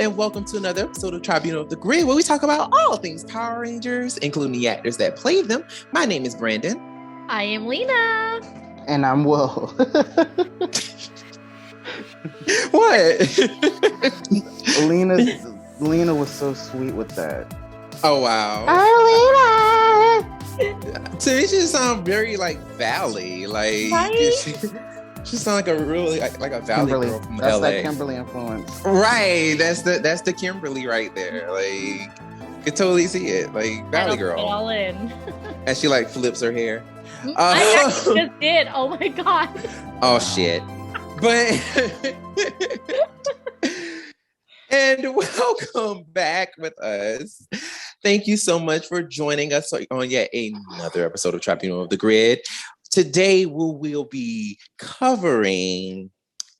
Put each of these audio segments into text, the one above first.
and welcome to another episode of Tribunal of the Grid, where we talk about all things Power Rangers, including the actors that played them. My name is Brandon. I am Lena. And I'm Will. What? Lena was so sweet with that. Oh, wow. Oh, Lena! To me, she sounds very, like, Valley. Like, right? She sounds like a really, like a Valley Kimberly. girl from That's LA. that Kimberly influence. Right. That's the Kimberly right there. Like, could totally see it. Like, Valley girl. All in. And she, like, flips her hair. I actually just did. Oh, my God. Oh, shit. But... And welcome back with us. Thank you so much for joining us on yet another episode of Tribunal of the Grid. Today we'll be covering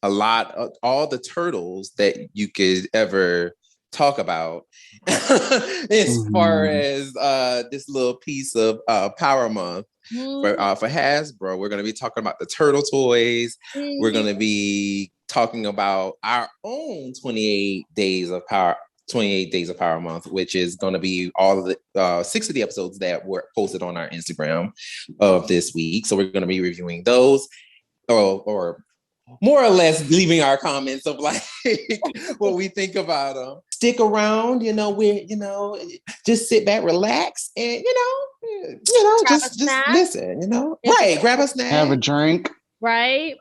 a lot of all the turtles that you could ever talk about as far as this little piece of Power Month. For Hasbro, we're going to be talking about the turtle toys. We're going to be talking about our own 28 Days of Power Month, which is going to be all of the 6 of the episodes that were posted on our Instagram of this week. So we're going to be reviewing those, or more or less leaving our comments of like what we think about them. Stick around, just sit back, relax, and just listen, right? Grab a snack, have a drink, right?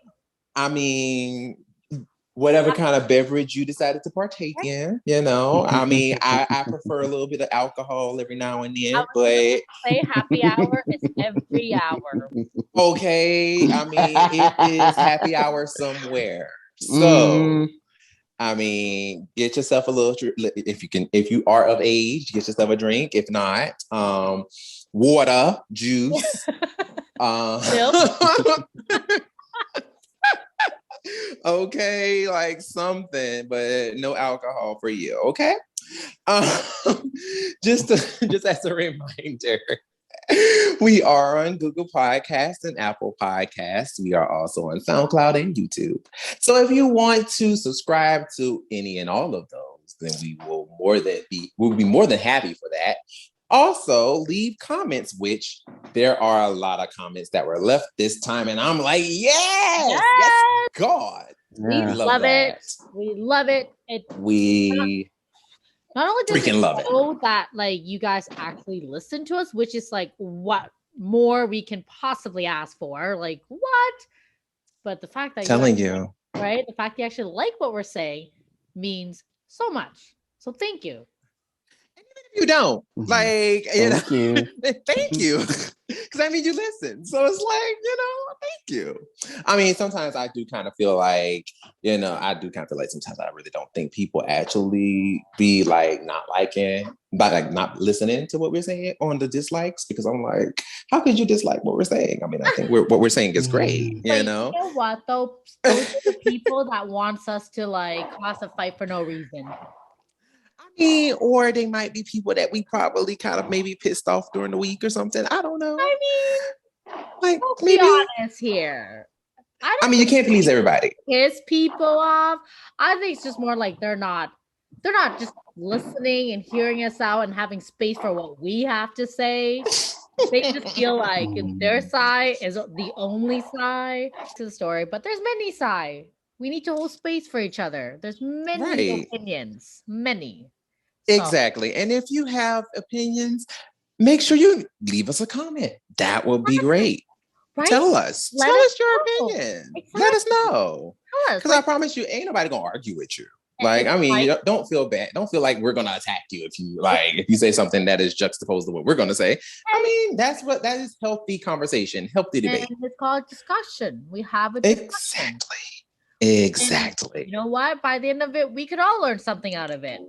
I mean, whatever kind of beverage you decided to partake in, I mean, I prefer a little bit of alcohol every now and then, but say happy hour is every hour. Okay, I mean, it is happy hour somewhere. So, I mean, get yourself a little, if you are of age, get yourself a drink. If not, water, juice, okay, like something, but no alcohol for you. Okay, just as a reminder, we are on Google Podcasts and Apple Podcasts. We are also on SoundCloud and YouTube. So if you want to subscribe to any and all of those, then we'll be more than happy for that. Also, leave comments, which there are a lot of comments that were left this time. And I'm like, yes, God. We love it. We love it. We not only does freaking love it that like you guys actually listen to us, which is like what more we can possibly ask for. Like what? But the fact that right? The fact you actually like what we're saying means so much. So thank you. You don't like, Thank you. Thank you. Because I mean, you listen. So it's like, thank you. I mean, sometimes I do kind of feel like, sometimes I really don't think people actually be like not liking, but like not listening to what we're saying on the dislikes, because I'm like, how could you dislike what we're saying? I mean, I think what we're saying is great, You know what though? Those are the people that wants us to like cause a fight for no reason. Or they might be people that we probably kind of maybe pissed off during the week or something. I don't know. I mean, like let's maybe be honest here. I mean, you can't please everybody. Piss people off. I think it's just more like they're not just listening and hearing us out and having space for what we have to say. They just feel like their side is the only side to the story, but there's many sides. We need to hold space for each other. There's many opinions, many. Exactly. And if you have opinions, make sure you leave us a comment. That would be great. Right? Tell us your opinion. Exactly. Let us know. Because I promise you, ain't nobody gonna argue with you. Like, I mean, you don't feel bad. Don't feel like we're gonna attack you if you say something that is juxtaposed to what we're gonna say. I mean, that is healthy conversation, healthy debate. And it's called discussion. We have a discussion. Exactly. And you know what? By the end of it, we could all learn something out of it.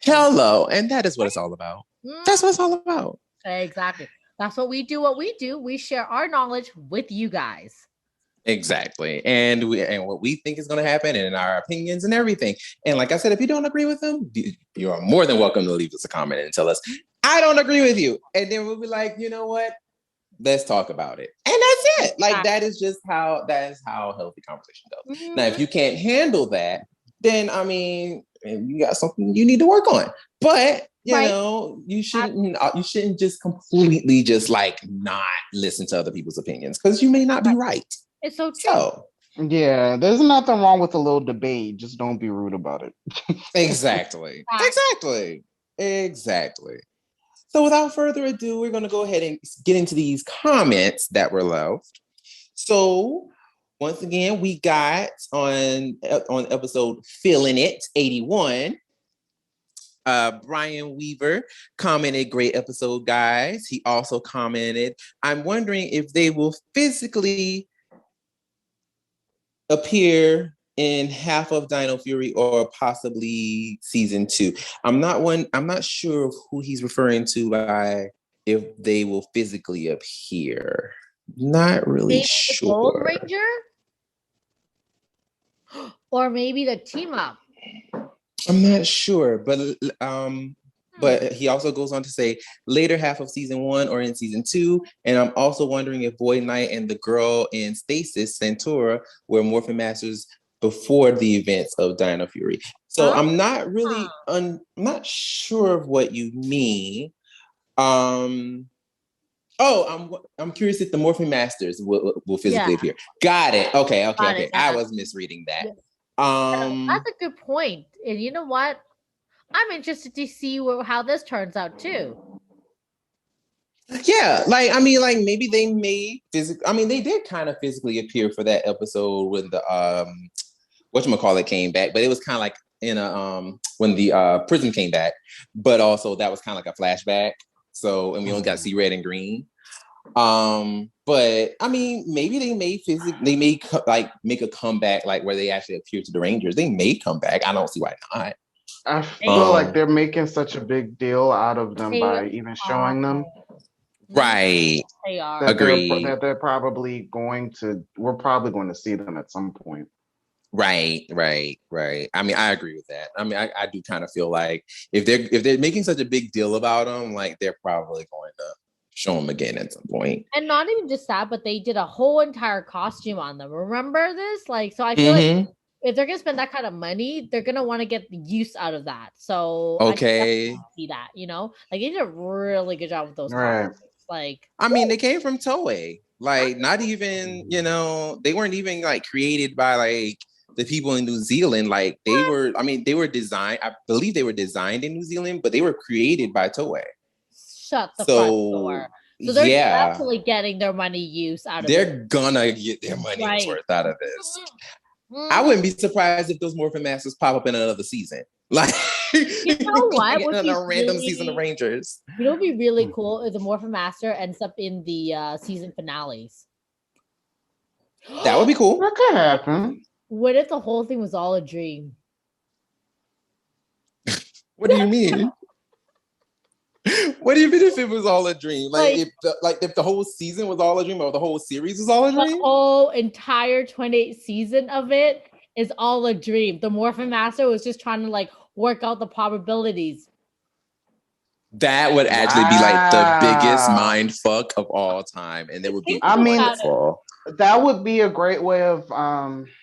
Hello. And that is what it's all about. That's what it's all about. Exactly. That's what we do. We share our knowledge with you guys. Exactly. And what we think is going to happen and our opinions and everything. And like I said, if you don't agree with them, you are more than welcome to leave us a comment and tell us, I don't agree with you. And then we'll be like, you know what? Let's talk about it. And that's it. Like, that is how healthy conversation goes. Now, if you can't handle that, then I mean, you got something you need to work on. But you Right. know, you shouldn't just completely just like not listen to other people's opinions because you may not be right. It's so true. So Yeah, there's nothing wrong with a little debate. Just don't be rude about it. exactly. So without further ado, we're going to go ahead and get into these comments that were left. So once again, we got on episode Feeling It 81. Brian Weaver commented, "Great episode, guys." He also commented, "I'm wondering if they will physically appear in half of Dino Fury or possibly season 2. I'm not sure of who he's referring to by if they will physically appear. Not really Maybe sure. the Gold Ranger? Or maybe the team up. I'm not sure, but he also goes on to say later half of season 1 or in season 2. And I'm also wondering if Void Knight and the girl in Stasis, Santora, were Morphin Masters before the events of Dino Fury. So I'm not really, I'm not sure of what you mean. I'm curious if the Morphin Masters will physically appear. Got it. Okay. I was misreading that. That's a good point. And you know what? I'm interested to see how this turns out too. Yeah, maybe they may physically. I mean, they did kind of physically appear for that episode when the whatchamacallit came back, but it was kind of like in a when the prism came back, but also that was kind of like a flashback. So, and we only got to see red and green. But I mean, maybe they may make a comeback, like where they actually appear to the Rangers. They may come back. I don't see why not. I feel like they're making such a big deal out of them by even showing them. Right. They are. Agreed. They're probably we're probably going to see them at some point. Right. I mean, I agree with that. I mean, I do kind of feel like if they're making such a big deal about them, like they're probably going to show them again at some point. And not even just that, but they did a whole entire costume on them. Remember this? Like, so I feel like if they're gonna spend that kind of money, they're gonna want to get the use out of that. So okay, I see that, you know, like they did a really good job with those costumes. Like, I mean, they came from Toei. Like, not even, you know, they weren't even like created by like the people in New Zealand. Like they were. I mean, they were designed. I believe they were designed in New Zealand, but they were created by Toei. Shut the front door. So they're definitely getting their money use out of it. They're gonna get their money's worth out of this. I wouldn't be surprised if those Morphin Masters pop up in another season. Like, you know what? In a random season of Rangers. You know what would be really cool if the Morphin Master ends up in the season finales. That would be cool. That could happen. What if the whole thing was all a dream? What do you mean? What do you mean if it was all a dream? Like if the whole season was all a dream, or the whole series was all a dream? The whole entire 28th season of it is all a dream. The Morphin Master was just trying to like work out the probabilities. That would actually be like the biggest mind fuck of all time, and it would be wonderful. That would be a great way of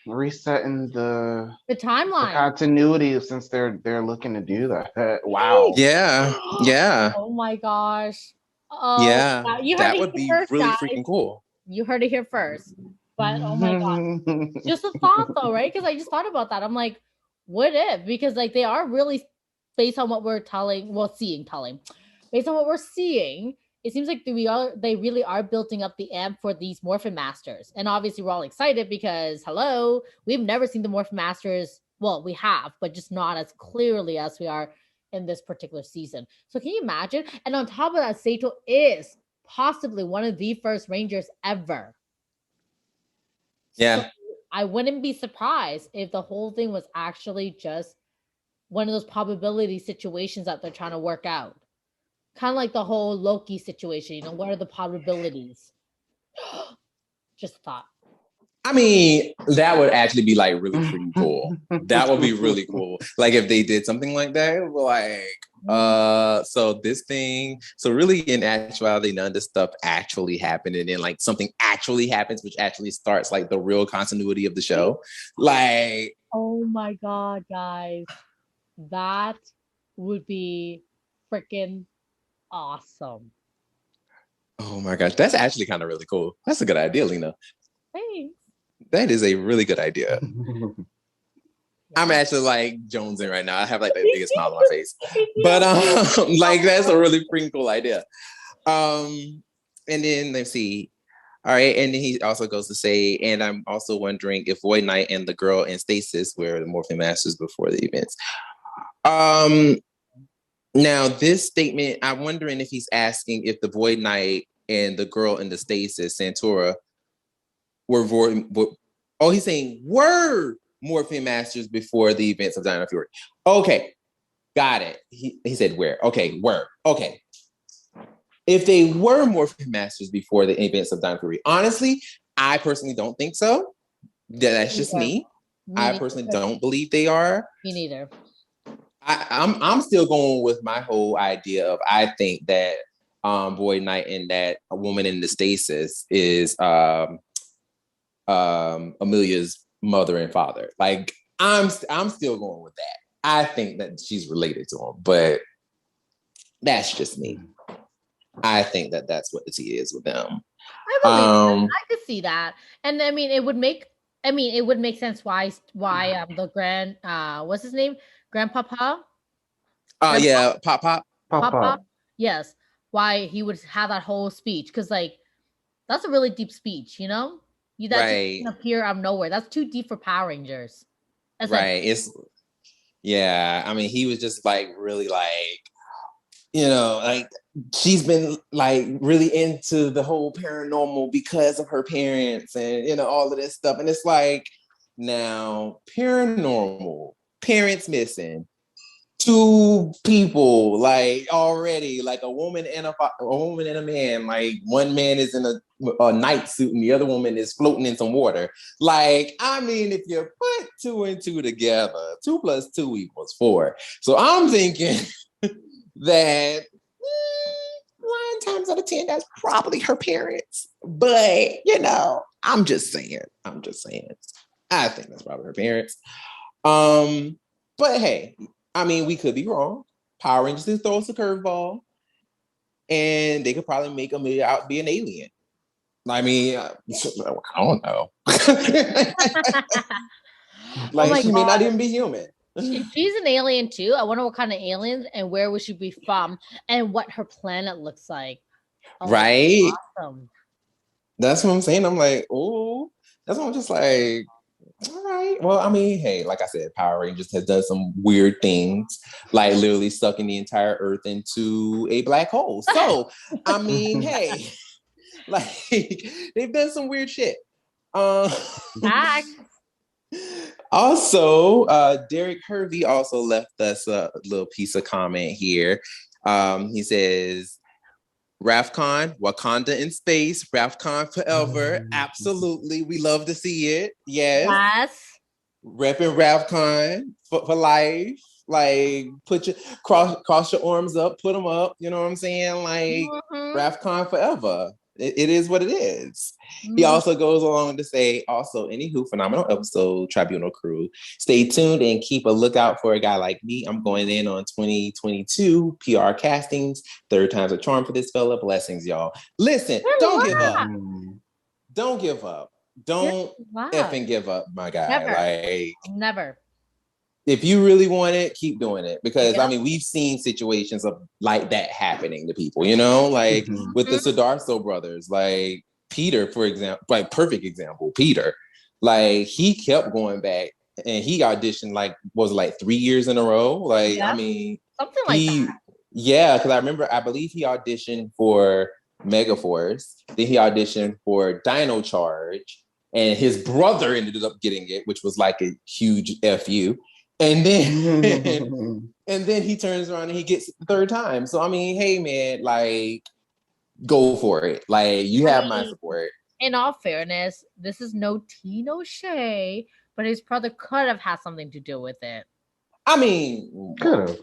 resetting the timeline, the continuity, since they're looking to do that. Wow. Yeah. Oh my gosh. Yeah. That would be really freaking cool. You heard it here first. But oh my god. Just a thought though, right? Because I just thought about that. I'm like, what if? Because like they are really, based on what we're based on what we're seeing, it seems like they really are building up the amp for these Morphin Masters. And obviously we're all excited because, hello, we've never seen the Morphin Masters. Well, we have, but just not as clearly as we are in this particular season. So can you imagine? And on top of that, Sato is possibly one of the first Rangers ever. Yeah. So I wouldn't be surprised if the whole thing was actually just one of those probability situations that they're trying to work out. Kind of like the whole Loki situation, you know, what are the probabilities? Just thought. I mean, that would actually be like really freaking cool. That would be really cool. Like if they did something like that, like, So this thing, so really in actuality, none of this stuff actually happened, and then like something actually happens, which actually starts like the real continuity of the show. Like, oh my god, guys, that would be freaking awesome. oh my gosh, that's actually kind of really cool. That's a good idea, Lena. Thanks. That is a really good idea. I'm actually like jonesing right now. I have like the biggest smile on my face. But like that's a really freaking cool idea. And then let's see. All right, and then he also goes to say, and I'm also wondering if Void Knight and the girl in stasis were the Morphin Masters before the events. Now this statement, I'm wondering if he's asking if the Void Knight and the girl in the stasis, Santora, were he's saying were Morphin Masters before the events of Dino Fury. Okay, got it. He said where. Okay, were. Okay. If they were Morphin Masters before the events of Dino Fury, honestly, I personally don't think so. That's just me. I personally don't believe they are. Me neither. I'm still going with my whole idea of I think that Void Knight and that a woman in the stasis is Amelia's mother and father. Like I'm still going with that. I think that she's related to him, but that's just me. I think that that's what the tea is with them. I believe I could see that, and I mean it would make sense why the what's his name, Grandpapa? Yeah, Papa. Yes, why he would have that whole speech, because like that's a really deep speech, you know. That just appear out of nowhere. That's too deep for Power Rangers. That's right. Yeah. I mean, he was just like really like, you know, like she's been like really into the whole paranormal because of her parents and, you know, all of this stuff. And it's like, now paranormal, parents missing, 2 people, like already, like a woman and a man. Like one man is in a night suit and the other woman is floating in some water. Like, I mean, if you put 2 and 2 together, 2 + 2 = 4. So I'm thinking that 9 times out of 10, that's probably her parents. But you know, I'm just saying. I think that's probably her parents. But hey. I mean, we could be wrong. Power Rangers just throw us a curveball, and they could probably make Amelia out be an alien. I mean, I don't know. Like she may not even be human. If she's an alien too, I wonder what kind of aliens and where would she be from and what her planet looks like. Right? Awesome. That's what I'm saying. I'm like, oh, that's what I'm just like. All right. Well, I mean, hey, like I said, Power Rangers has done some weird things, like literally sucking the entire Earth into a black hole. So, I mean, hey, like they've done some weird shit. Also, Derek Hervey also left us a little piece of comment here. He says, Rafcon, Wakanda in space, Rafcon forever. Absolutely. We love to see it. Yes. Repping Rafcon for life. Like put your cross your arms up, put them up. You know what I'm saying? Like Rafcon forever. It is what it is. He also goes along to say, also, anywho, phenomenal episode, Tribunal crew. Stay tuned and keep a lookout for a guy like me. I'm going in on 2022 PR castings. 3rd time's a charm for this fella. Blessings, y'all. Listen, don't give up. Don't give up. Don't effing give up, my guy. Never. Never. If you really want it, keep doing it. Because I mean, we've seen situations of like that happening to people, you know, like with the Sudarso brothers, like Peter, for example, like perfect example, Peter, like he kept going back and he auditioned like, was it like 3 years in a row? Like, I mean, something like that. Yeah, because I believe he auditioned for Megaforce, then he auditioned for Dino Charge, and his brother ended up getting it, which was like a huge FU. And then and then he turns around and he gets it the 3rd time. So I mean, hey man, like go for it. Like you have my support. In all fairness, this is no tea, no shade, but his brother could have had something to do with it. I mean, could have.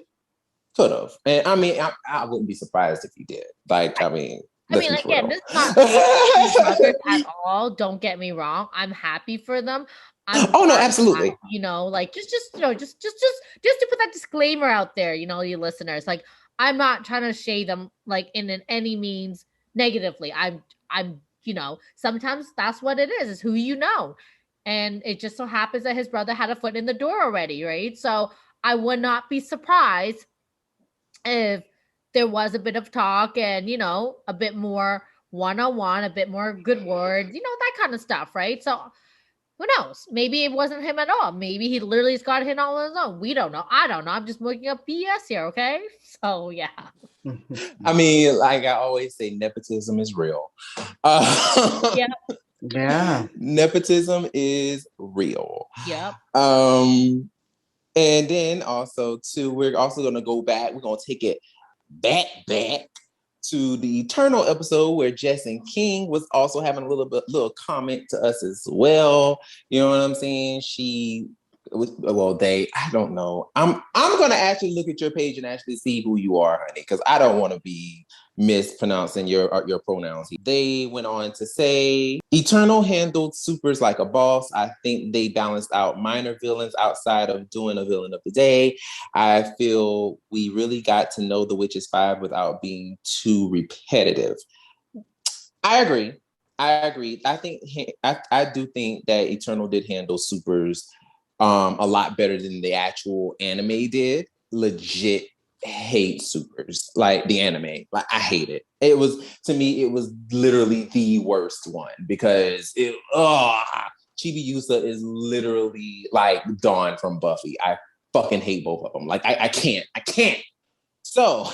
Could have. And I mean, I wouldn't be surprised if he did. Like, I mean, let's be again, real. this is not brothers at all. Don't get me wrong. I'm happy for them. Oh no, absolutely. You know, like just to put that disclaimer out there, you know, you listeners, like I'm not trying to shade them like in any means negatively. I'm you know, sometimes that's what it is who you know. And it just so happens that his brother had a foot in the door already, right? So I would not be surprised if there was a bit of talk and, you know, a bit more one-on-one, a bit more good words, you know, that kind of stuff, right? So who knows? Maybe it wasn't him at all. Maybe he literally has got hit all on his own. We don't know. I don't know. I'm just making up BS here, okay? So, yeah. I mean, like I always say, nepotism is real. Yep. Yeah. Nepotism is real. Yep. And then also, too, we're also going to go back. We're going to take it back to the Eternal episode where Jess and King was also having a little comment to us as well. You know what I'm saying? I don't know. I'm gonna actually look at your page and actually see who you are, honey, because I don't want to be mispronouncing your pronouns. They went on to say, Eternal handled supers like a boss. I think they balanced out minor villains outside of doing a villain of the day. I feel we really got to know the Witches 5 without being too repetitive. I agree. I think I do think that Eternal did handle supers a lot better than the actual anime did. Legit hate supers, like the anime. Like I hate it. It was, to me, it was literally the worst one because Chibi Yusa is literally like Dawn from Buffy. I fucking hate both of them. Like I can't. So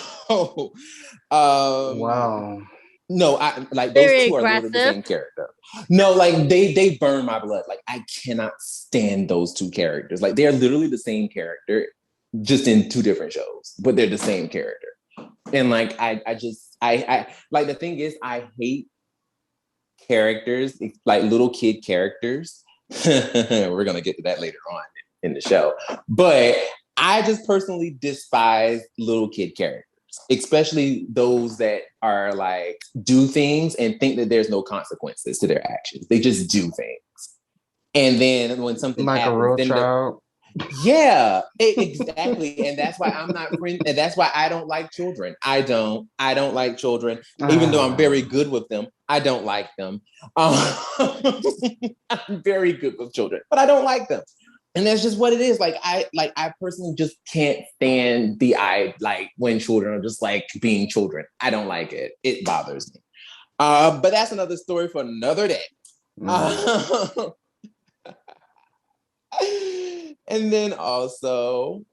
Wow. no, I like Very those two are literally the same character. No, like they burn my blood. Like I cannot stand those two characters. Like they're literally the same character, just in two different shows, but they're the same character. And like I like the thing is I hate characters, like little kid characters. We're gonna get to that later on in the show. But I just personally despise little kid characters, especially those that are like do things and think that there's no consequences to their actions. They just do things. And then when something like happens, a real child. Yeah, exactly. And that's why I'm not friends. And that's why I don't like children. I don't like children, even though I'm very good with them. I don't like them. I'm very good with children, but I don't like them. And that's just what it is. Like I personally just can't stand like when children are just like being children. I don't like it. It bothers me. But that's another story for another day. And then also,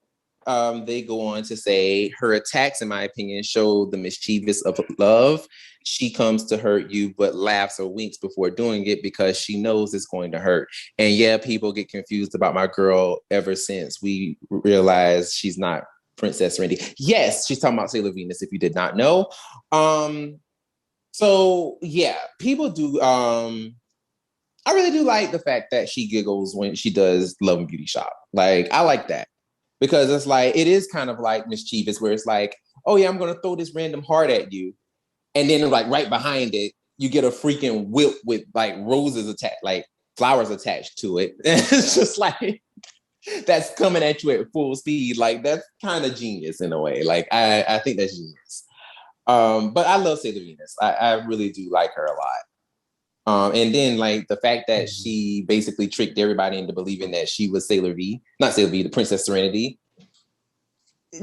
they go on to say her attacks, in my opinion, show the mischievous of love. She comes to hurt you, but laughs or winks before doing it because she knows it's going to hurt. And yeah, people get confused about my girl ever since we realized she's not Princess Randy. Yes, she's talking about Sailor Venus, if you did not know. So yeah, people do. I really do like the fact that she giggles when she does Love and Beauty Shop. Like, I like that. Because it's like, it is kind of like mischievous where it's like, oh yeah, I'm going to throw this random heart at you. And then like right behind it, you get a freaking whip with like roses attached, like flowers attached to it. And it's just like, that's coming at you at full speed. Like, that's kind of genius in a way. Like, I think that's genius. But I love Sailor Venus. I really do like her a lot. And then like the fact that she basically tricked everybody into believing that she was not Sailor V, the Princess Serenity.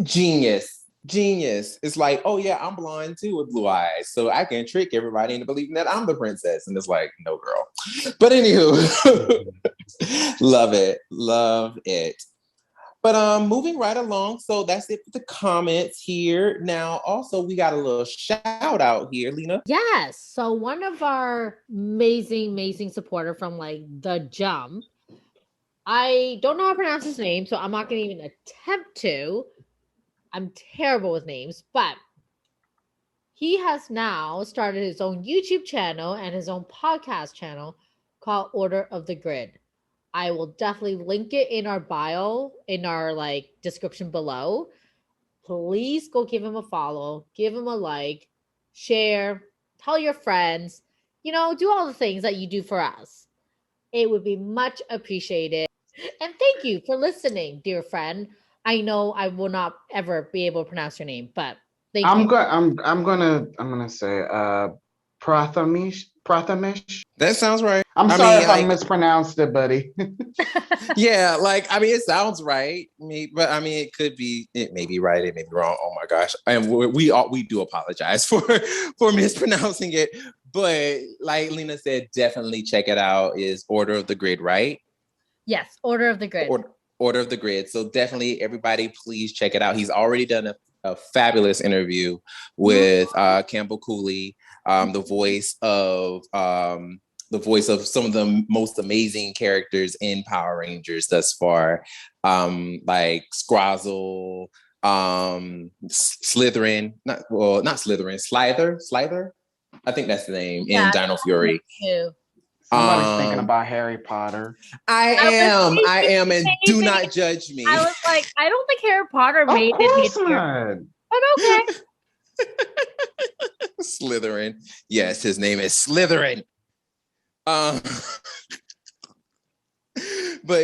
Genius. It's like, oh yeah, I'm blonde too with blue eyes, so I can trick everybody into believing that I'm the princess. And it's like, no, girl. But anywho, love it. But moving right along, so that's it for the comments here. Now, also, we got a little shout out here, Lena. Yes. So one of our amazing supporter from like the jump. I don't know how to pronounce his name, so I'm not going to even attempt to. I'm terrible with names, but he has now started his own YouTube channel and his own podcast channel called Order of the Grid. I will definitely link it in our bio, in our like description below. please go give him a follow, give him a like, share, tell your friends, do all the things that you do for us. It would be much appreciated. And thank you for listening, dear friend. I know I will not ever be able to pronounce your name, but thank you. I'm gonna say Prathamish. That sounds right. I'm sorry if I mispronounced it, buddy. Yeah, it sounds right. But it may be right, it may be wrong. Oh my gosh. And we do apologize for mispronouncing it. But like Lena said, definitely check it out. Is Order of the Grid, right? Yes, Order of the Grid. Order of the Grid. So definitely everybody please check it out. He's already done a fabulous interview with Campbell Cooley, the voice of some of the most amazing characters in Power Rangers thus far, like Scrozzle, Slytherin, not Slytherin, Slither. I think that's the name in Dino Fury. Somebody's thinking about Harry Potter. I am, and do not judge me. I was like, I don't think Harry Potter made it here. But okay. Slytherin. Yes, his name is Slytherin. But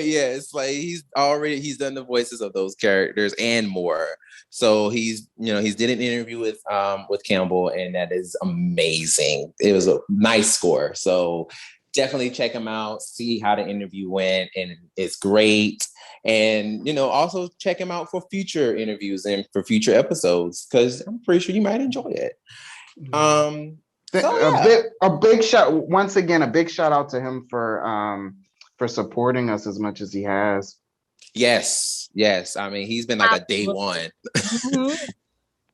yeah, it's like he's done the voices of those characters and more. So he's did an interview with Campbell, and that is amazing. It was a nice score. So definitely check him out, see how the interview went, and it's great. And also check him out for future interviews and for future episodes, because I'm pretty sure you might enjoy it. A big shout out to him for supporting us as much as he has. Yes. I mean, he's been like a day one. Mm-hmm.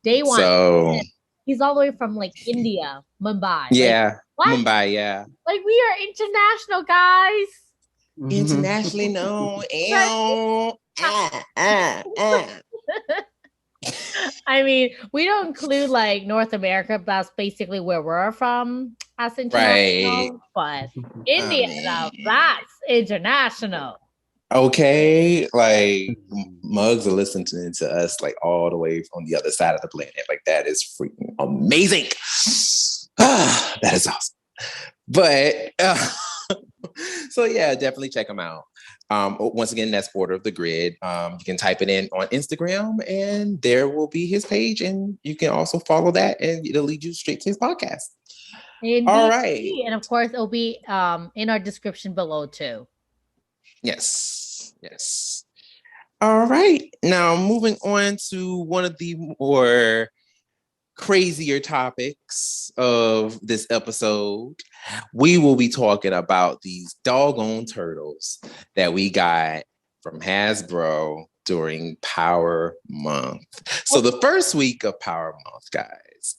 Day one. So he's all the way from India, Mumbai. Yeah, Mumbai. Yeah. We are international, guys. Internationally known. I mean, we don't include North America. That's basically where we're from as international. Right. But India, now that's international. Okay, mugs are listening to us all the way on the other side of the planet. That is freaking amazing. That is awesome. But so yeah, definitely check them out. Once again, that's Order of the Grid. You can type it in on Instagram, and there will be his page, and you can also follow that, and it'll lead you straight to his podcast. Indeed. All right, and of course, it'll be in our description below too. Yes. All right. Now, moving on to one of the more crazier topics of this episode, we will be talking about these doggone turtles that we got from Hasbro during Power Month. So the first week of Power Month, guys,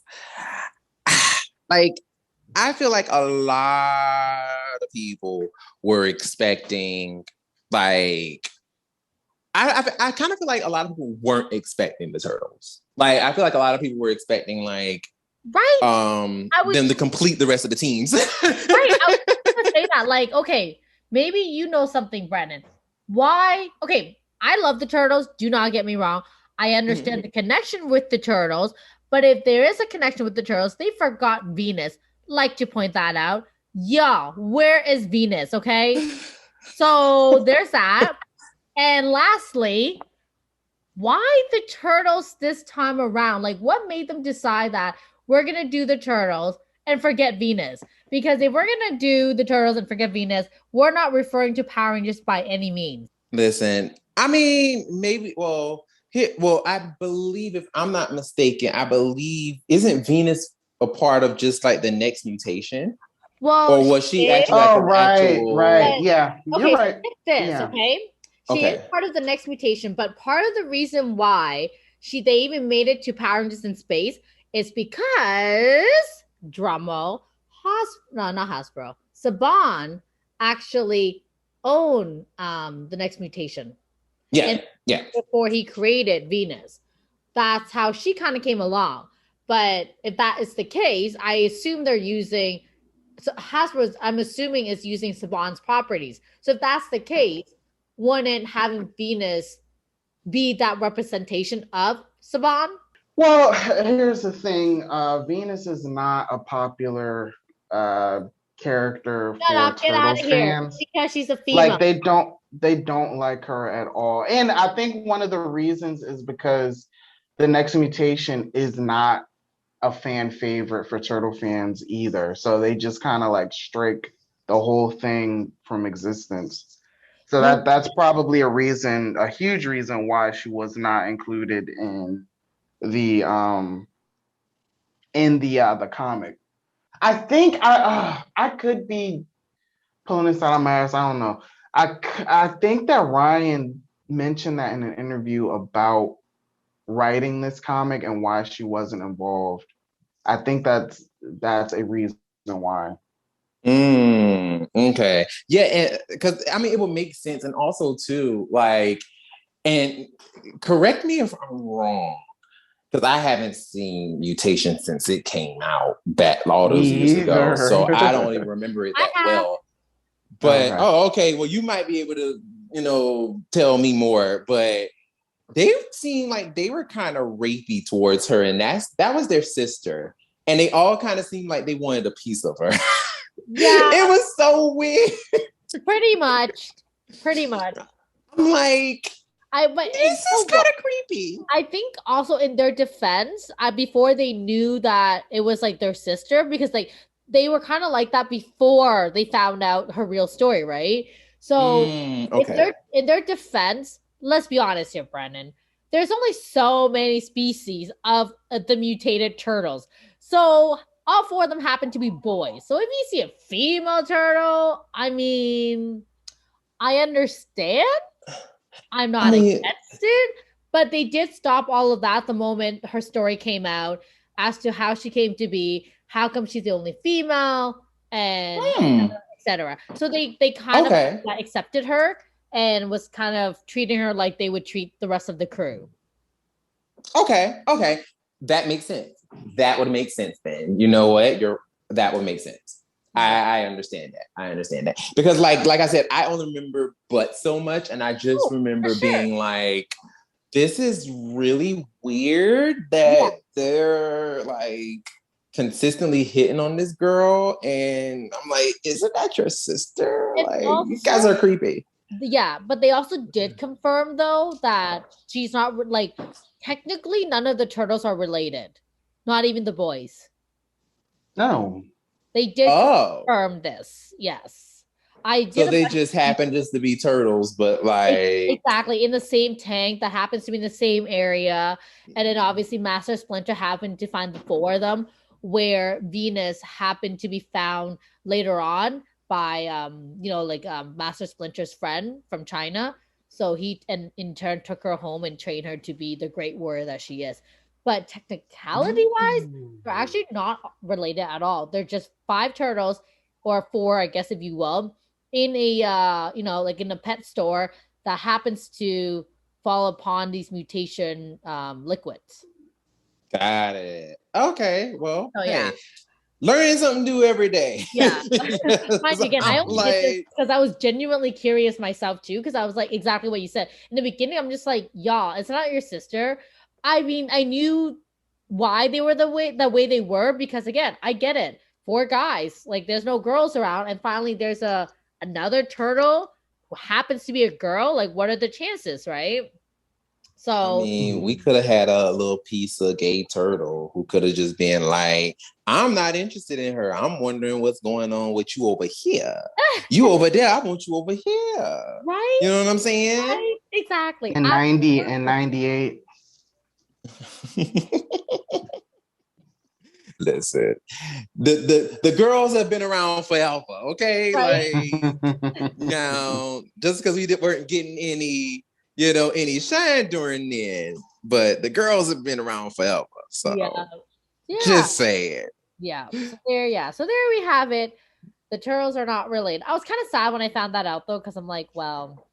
I feel like a lot of people were expecting I kind of feel like a lot of people weren't expecting the turtles. I feel like a lot of people were expecting them to complete the rest of the teams. Right. I was going to say that. Okay, maybe you know something, Brennan. Why? Okay, I love the turtles. Do not get me wrong. I understand the connection with the turtles, but if there is a connection with the turtles, they forgot Venus. Like to point that out. Y'all, where is Venus? Okay. So there's that. And lastly, why the turtles this time around? What made them decide that we're going to do the turtles and forget Venus? Because if we're going to do the turtles and forget Venus, we're not referring to Power Rangers by any means. Listen, I mean, maybe, I believe, if I'm not mistaken, isn't Venus a part of just the next mutation? Well, or was she actually right. Yeah, okay, you're right. Okay? She is part of the next mutation, but part of the reason why they even made it to Power Rangers in Space is because, drumroll, not Hasbro, Saban actually owned the next mutation. Yeah. Before he created Venus. That's how she kind of came along. But if that is the case, I assume they're using... So Hasbro, I'm assuming, is using Saban's properties. So if that's the case, wouldn't having Venus be that representation of Saban? Well, here's the thing. Venus is not a popular character Shut for up, get out Turtles of here. fans. Because she's a female. Like they don't like her at all. And I think one of the reasons is because the next mutation is not a fan favorite for Turtle fans either. So they just kind of like strike the whole thing from existence. So that's probably a huge reason why she was not included the the comic. I think I could be pulling this out of my ass. I don't know. I think that Ryan mentioned that in an interview about writing this comic and why she wasn't involved. I think that's a reason why. Okay. Yeah, because I mean it would make sense. And also too, like, and correct me if I'm wrong, because I haven't seen Mutation since it came out back all those years ago. So I don't even remember it that well. But okay. Well, you might be able to, tell me more. But they seemed like they were kind of rapey towards her, and that was their sister. And they all kind of seemed like they wanted a piece of her. Yeah. It was so weird. Pretty much. I'm like, this is kind of creepy. I think also in their defense, before they knew that it was like their sister, because like they were kind of like that before they found out her real story, right? So okay. in their defense, let's be honest here, Brennan. There's only so many species of the mutated turtles. So all four of them happen to be boys. So if you see a female turtle, I mean, I understand. I'm not against it, but they did stop all of that the moment her story came out as to how she came to be, how come she's the only female, and etc. So they kind of accepted her and was kind of treating her like they would treat the rest of the crew. Okay. That makes sense. That would make sense then. You know what? That would make sense. I understand that. Because like I said, I only remember But so much, and I just remember being like, this is really weird that they're like consistently hitting on this girl, and I'm like, isn't that your sister? And like also, you guys are creepy. Yeah, but they also did confirm though that she's not like technically none of the turtles are related, not even the boys. No, they did confirm this. Yes, I did. So they just happen just to be turtles, but like exactly in the same tank that happens to be in the same area, and then obviously Master Splinter happened to find the four of them, where Venus happened to be found later on by Master Splinter's friend from China. So he and in turn took her home and trained her to be the great warrior that she is. But technicality wise, they're actually not related at all. They're just 5 turtles, or 4, I guess, if you will, in a in a pet store that happens to fall upon these mutation liquids. Got it. Okay. Well, yeah. Learning something new every day. Yeah. Mind again, I only did this because I was genuinely curious myself too, because I was like exactly what you said. In the beginning, I'm just like, y'all, it's not your sister. I mean, I knew why they were the way they were, because again, I get it. 4 guys, like there's no girls around, and finally there's another turtle who happens to be a girl. Like, what are the chances, right? So I mean, we could have had a little piece of gay turtle who could have just been like, I'm not interested in her. I'm wondering what's going on with you over here. You over there, I want you over here. Right? You know what I'm saying? Right? Exactly. In 90 and 98. Listen, the girls have been around forever, okay? Right. Like, now, just because we weren't getting any shine during then, but the girls have been around forever. So just say it. Yeah. So there we have it. The turtles are not related. I was kind of sad when I found that out though, because I'm like, well,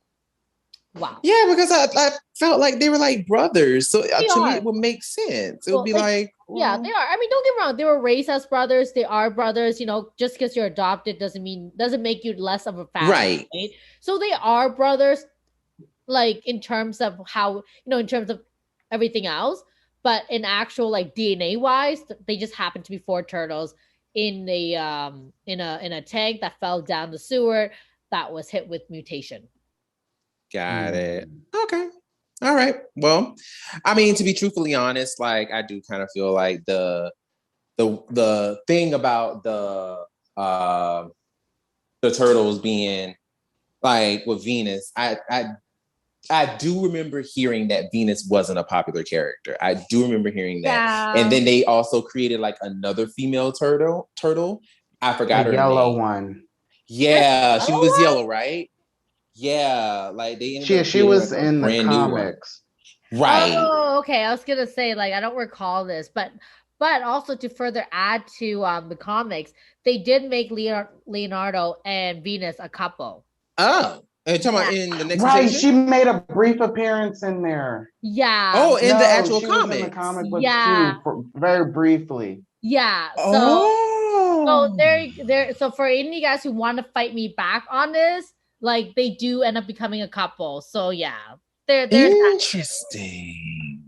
wow. Yeah, because I felt like they were like brothers. So to me, it would make sense. It would be like, yeah, they are. I mean, don't get me wrong. They were raised as brothers. They are brothers. Just because you're adopted doesn't make you less of a family. Right? So they are brothers, like in terms of how, in terms of everything else. but in actual like DNA wise, they just happen to be 4 turtles in a in a tank that fell down the sewer that was hit with mutation. Got it. Okay. All right. Well, I mean, to be truthfully honest, like I do kind of feel like the thing about the turtles being like with Venus, I do remember hearing that Venus wasn't a popular character. I do remember hearing that. Yeah. And then they also created like another female turtle. I forgot her yellow name. one. Yeah, she was yellow, right? Yeah, like they ended up She was like in the comics. Right. Oh, okay. I was gonna say, like, I don't recall this, but also to further add to the comics, they did make Leonardo and Venus a couple. Oh, and you're talking about in the next right? season? She made a brief appearance in there. Yeah. Oh, in the actual she comics. was in the comic books too, very briefly. Yeah. Oh. So there. So for any of you guys who want to fight me back on this, like they do end up becoming a couple. So yeah, there's interesting.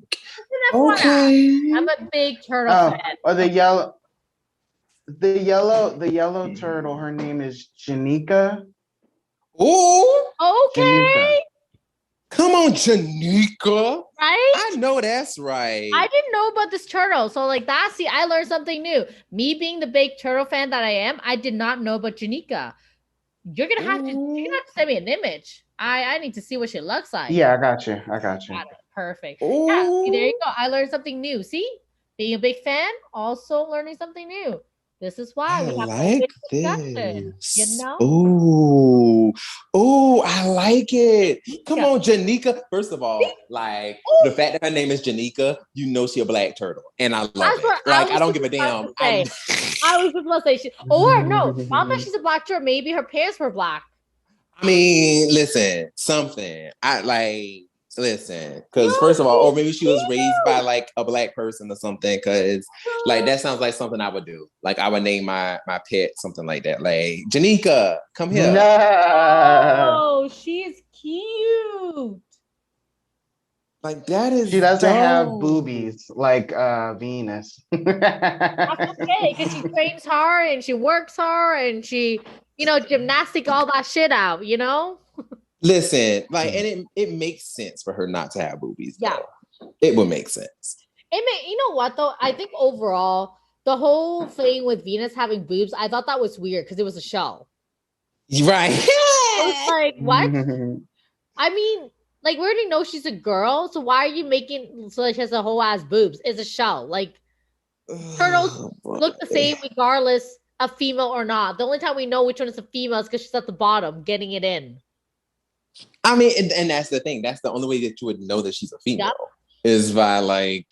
Okay. I'm a big turtle fan. Or the yellow turtle. Her name is Janika. Oh. Okay. Janika. Come on, Janika. Right? I know that's right. I didn't know about this turtle. So like I learned something new. Me being the big turtle fan that I am, I did not know about Janika. You're gonna have to send me an image. I need to see what she looks like. Yeah, I got you. Perfect. Ooh. Yeah, see, there you go. I learned something new. See, being a big fan, also learning something new. This is why we have like discussion. You know? Oh, I like it. Come on, Janika. First of all, like the fact that her name is Janika, you know she a black turtle, and I love it. Like I don't give a damn. I was just about to say, or no, I thought she's a black turtle. Maybe her parents were black. I mean, listen, listen, because first of all, or maybe she was raised by like a black person or something, because like that sounds like something I would do. Like I would name my pet something like that. Like Janika, come here. Oh, she's cute. Like that is she doesn't dope. have boobies like Venus. That's okay, because she trains hard and she works hard and she, gymnastic all that shit out, Listen, like, and it makes sense for her not to have boobies. Yeah, though. It would make sense. You know what though? I think overall, the whole thing with Venus having boobs, I thought that was weird because it was a show. Right? It's like what? I mean, like we already know she's a girl, so why are you making so she has a whole ass boobs? It's a show. Like turtles look the same regardless of female or not. The only time we know which one is a female is because she's at the bottom getting it in. I mean, and that's the thing. That's the only way that you would know that she's a female is by like,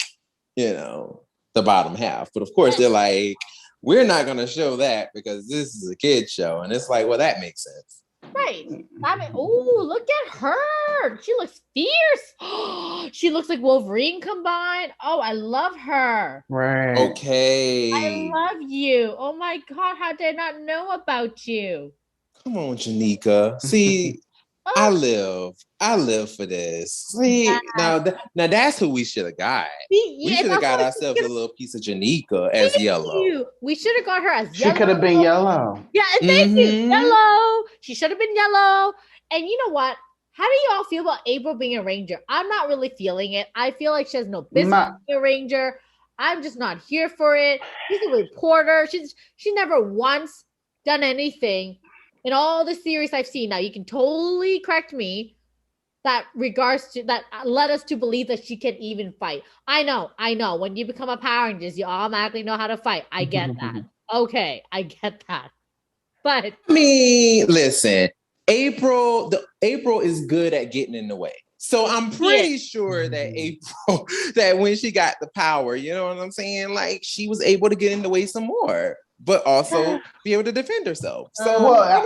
the bottom half. But of course, they're like, we're not going to show that because this is a kid's show. And it's like, well, that makes sense. Right. I mean, look at her. She looks fierce. She looks like Wolverine combined. Oh, I love her. Right. Okay. I love you. Oh my God, how did I not know about you? Come on, Janika. See, I live for this. See, now that's who we should have got. We should have got ourselves a little piece of Janika as yellow. We should have got her as yellow. She could have been yellow. Yeah, thank you. Yellow. She should have been yellow. And you know what? How do y'all feel about April being a ranger? I'm not really feeling it. I feel like she has no business being a ranger. I'm just not here for it. She's a reporter. She never once done anything in all the series I've seen. Now you can totally correct me that led us to believe that she can even fight. I know. When you become a Power Rangers, you automatically know how to fight. I get that. Okay, I get that. But I mean, listen, April is good at getting in the way. So I'm pretty sure that April, that when she got the power, you know what I'm saying? Like she was able to get in the way some more, but also be able to defend herself. So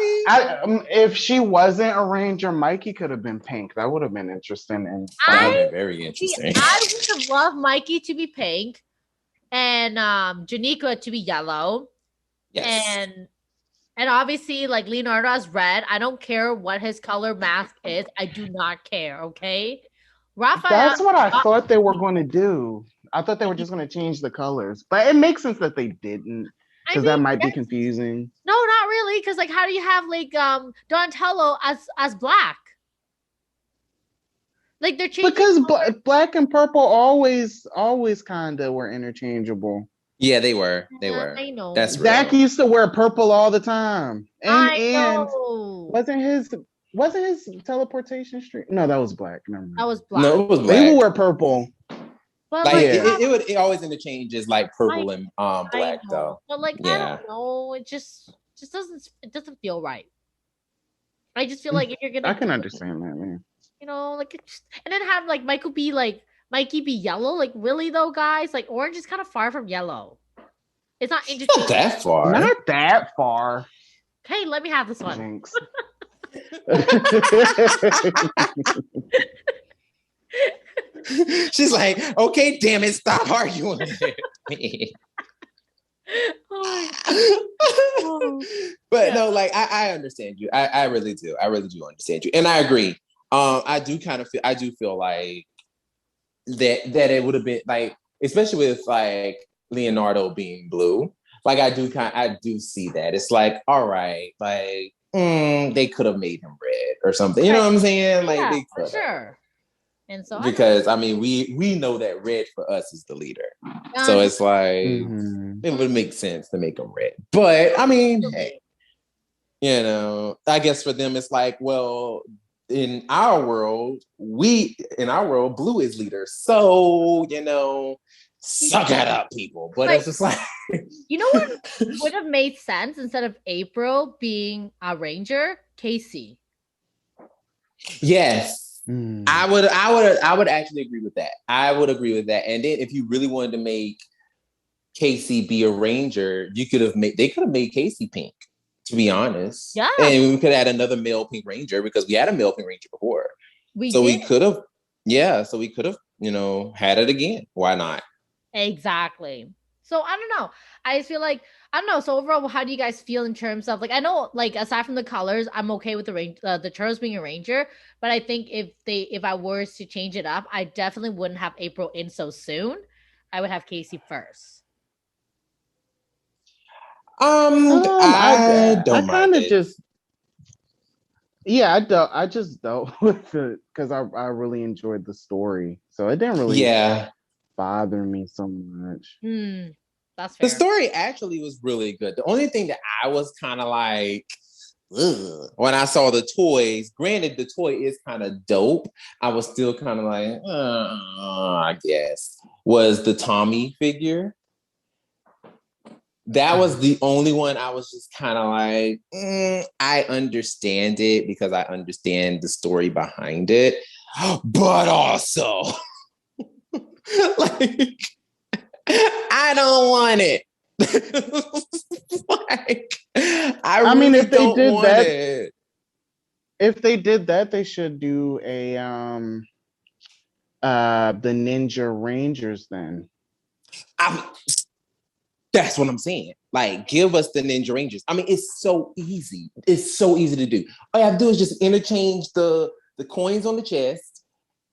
if she wasn't a ranger, Mikey could have been pink. That would have been interesting. And that would have been very interesting. I would have loved Mikey to be pink and Janika to be yellow. Yes. And obviously, like Leonardo's red. I don't care what his color mask is. I do not care. Okay, Raphael. That's what I thought they were going to do. I thought they were just going to change the colors, but it makes sense that they didn't, because that might be confusing. No, not really, because like, how do you have like Donatello as black? Like they're changing because black and purple always kind of were interchangeable. Yeah, they were. I know. That's real. Zach used to wear purple all the time, and know. wasn't his teleportation stream? No, that was black. Never mind. That was black. No, it was black. They would wear purple. But like it always interchanges like purple and black though. But like I don't know, it just doesn't feel right. I just feel like if you're gonna, I can understand that, man. You know, like and then have like Mikey be yellow. Like really though, guys, like orange is kind of far from yellow. It's not interesting. Not that far. Not that far. Okay, let me have this one. Thanks. She's like, okay, damn it, stop arguing with me. But no, like I understand you. I really do. I really do understand you, and I agree. I do feel like that it would have been like, especially with like Leonardo being blue. Like I do see that. It's like, all right, like they could have made him red or something. You know what I'm saying? Like they could. Sure. And so because I mean we know that red for us is the leader. So it's like it would make sense to make him red. But I mean, hey, you know, I guess for them it's like, well, in our world, blue is leader. So, you know, suck it up, people. But it's just like you know what would have made sense instead of April being a ranger? Casey. Yes. I would actually agree with that. I would agree with that. And then if you really wanted to make Casey be a ranger, they could have made Casey pink, to be honest. Yeah. And we could add another male pink ranger because we had a male pink ranger before. We could have, you know, had it again. Why not? Exactly. So I don't know. I just feel like, I don't know. So overall, how do you guys feel in terms of like, I know like aside from the colors, I'm okay with the Turtles being a ranger, but I think if I were to change it up, I definitely wouldn't have April in so soon. I would have Casey first. I don't mind it. I just don't with it because I really enjoyed the story, so it didn't really bother me so much. That's fair. The story actually was really good. The only thing that I was kind of like, ugh, when I saw the toys, granted the toy is kind of dope, I was still kind of like, I guess, was the Tommy figure. That was the only one I was just kind of like, I understand it because I understand the story behind it, but also, like, I don't want it. Like, I mean, if they did that, they should do a the Ninja Rangers then. That's what I'm saying. Like, give us the Ninja Rangers. I mean, it's so easy. It's so easy to do. All you have to do is just interchange the coins on the chest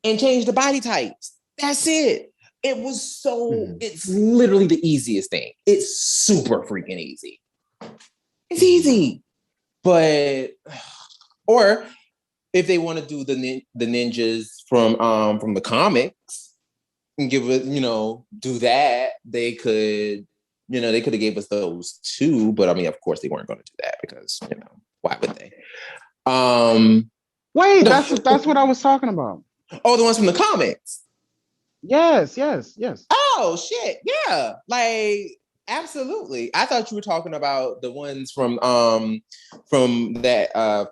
and change the body types. That's it. It was so, it's literally the easiest thing. It's super freaking easy. It's easy. But, or if they want to do the ninjas from the comics and give it, you know, do that, they could, you know, they could have gave us those too. But I mean, of course they weren't going to do that because, you know, why would they? Wait, that's what I was talking about. Oh, the ones from the comics. Yes. Oh shit, yeah, like absolutely. I thought you were talking about the ones from that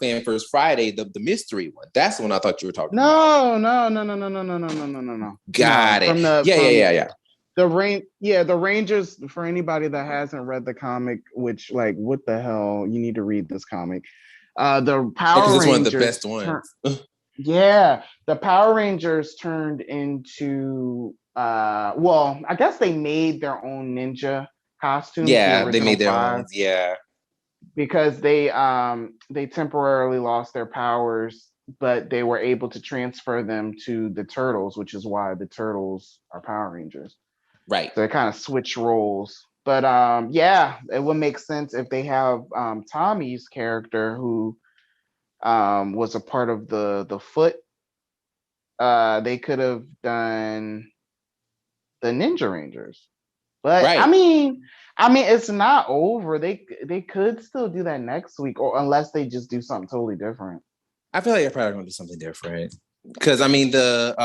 Fan First Friday, the mystery one. That's the one I thought you were talking about. No. Got it. Yeah. The Rangers, for anybody that hasn't read the comic, which like what the hell, you need to read this comic. The Power Rangers. It's one of the best ones. Yeah, the Power Rangers turned into well, I guess they made their own ninja costumes. Yeah, they made their own. Yeah, because they temporarily lost their powers, but they were able to transfer them to the Turtles, which is why the Turtles are Power Rangers. Right. So they kind of switch roles. But yeah, it would make sense if they have Tommy's character who was a part of the Foot. They could have done the Ninja Rangers. But Right. I mean, it's not over. They could still do that next week, or unless they just do something totally different. I feel like they're probably gonna do something different. Because I mean the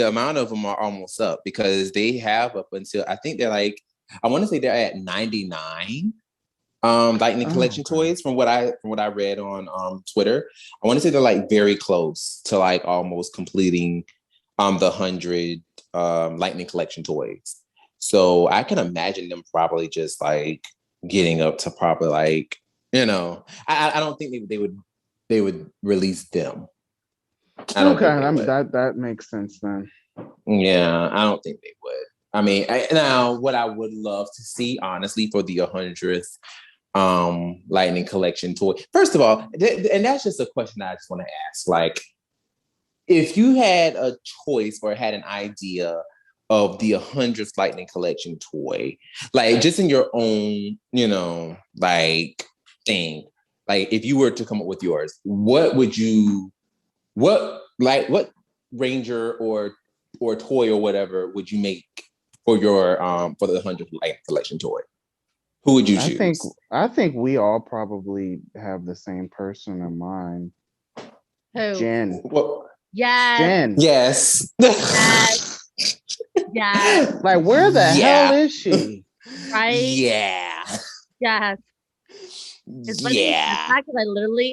amount of them are almost up because they have up until I think they're like I want to say they're at 99 Lightning Collection toys from what I read on Twitter. I want to say they're like very close to like almost completing the 100 Lightning Collection toys. So I can imagine them probably just like getting up to probably like, you know, I don't think they would release them. That makes sense then. Yeah, I don't think they would. I mean, now what I would love to see, honestly, for the 100th Lightning Collection toy. First of all, and that's just a question I just want to ask. Like, if you had a choice or had an idea of the 100th Lightning Collection toy, like just in your own, you know, like thing, like if you were to come up with yours, what Ranger or toy or whatever would you make for your for the 100th Lightning Collection toy? Who would you choose? I think we all probably have the same person in mind. Who? Jen. Well, yes. Jen. Yes. Yes. Yes. Like, where the hell is she? Right? Yeah. Yes. It's funny because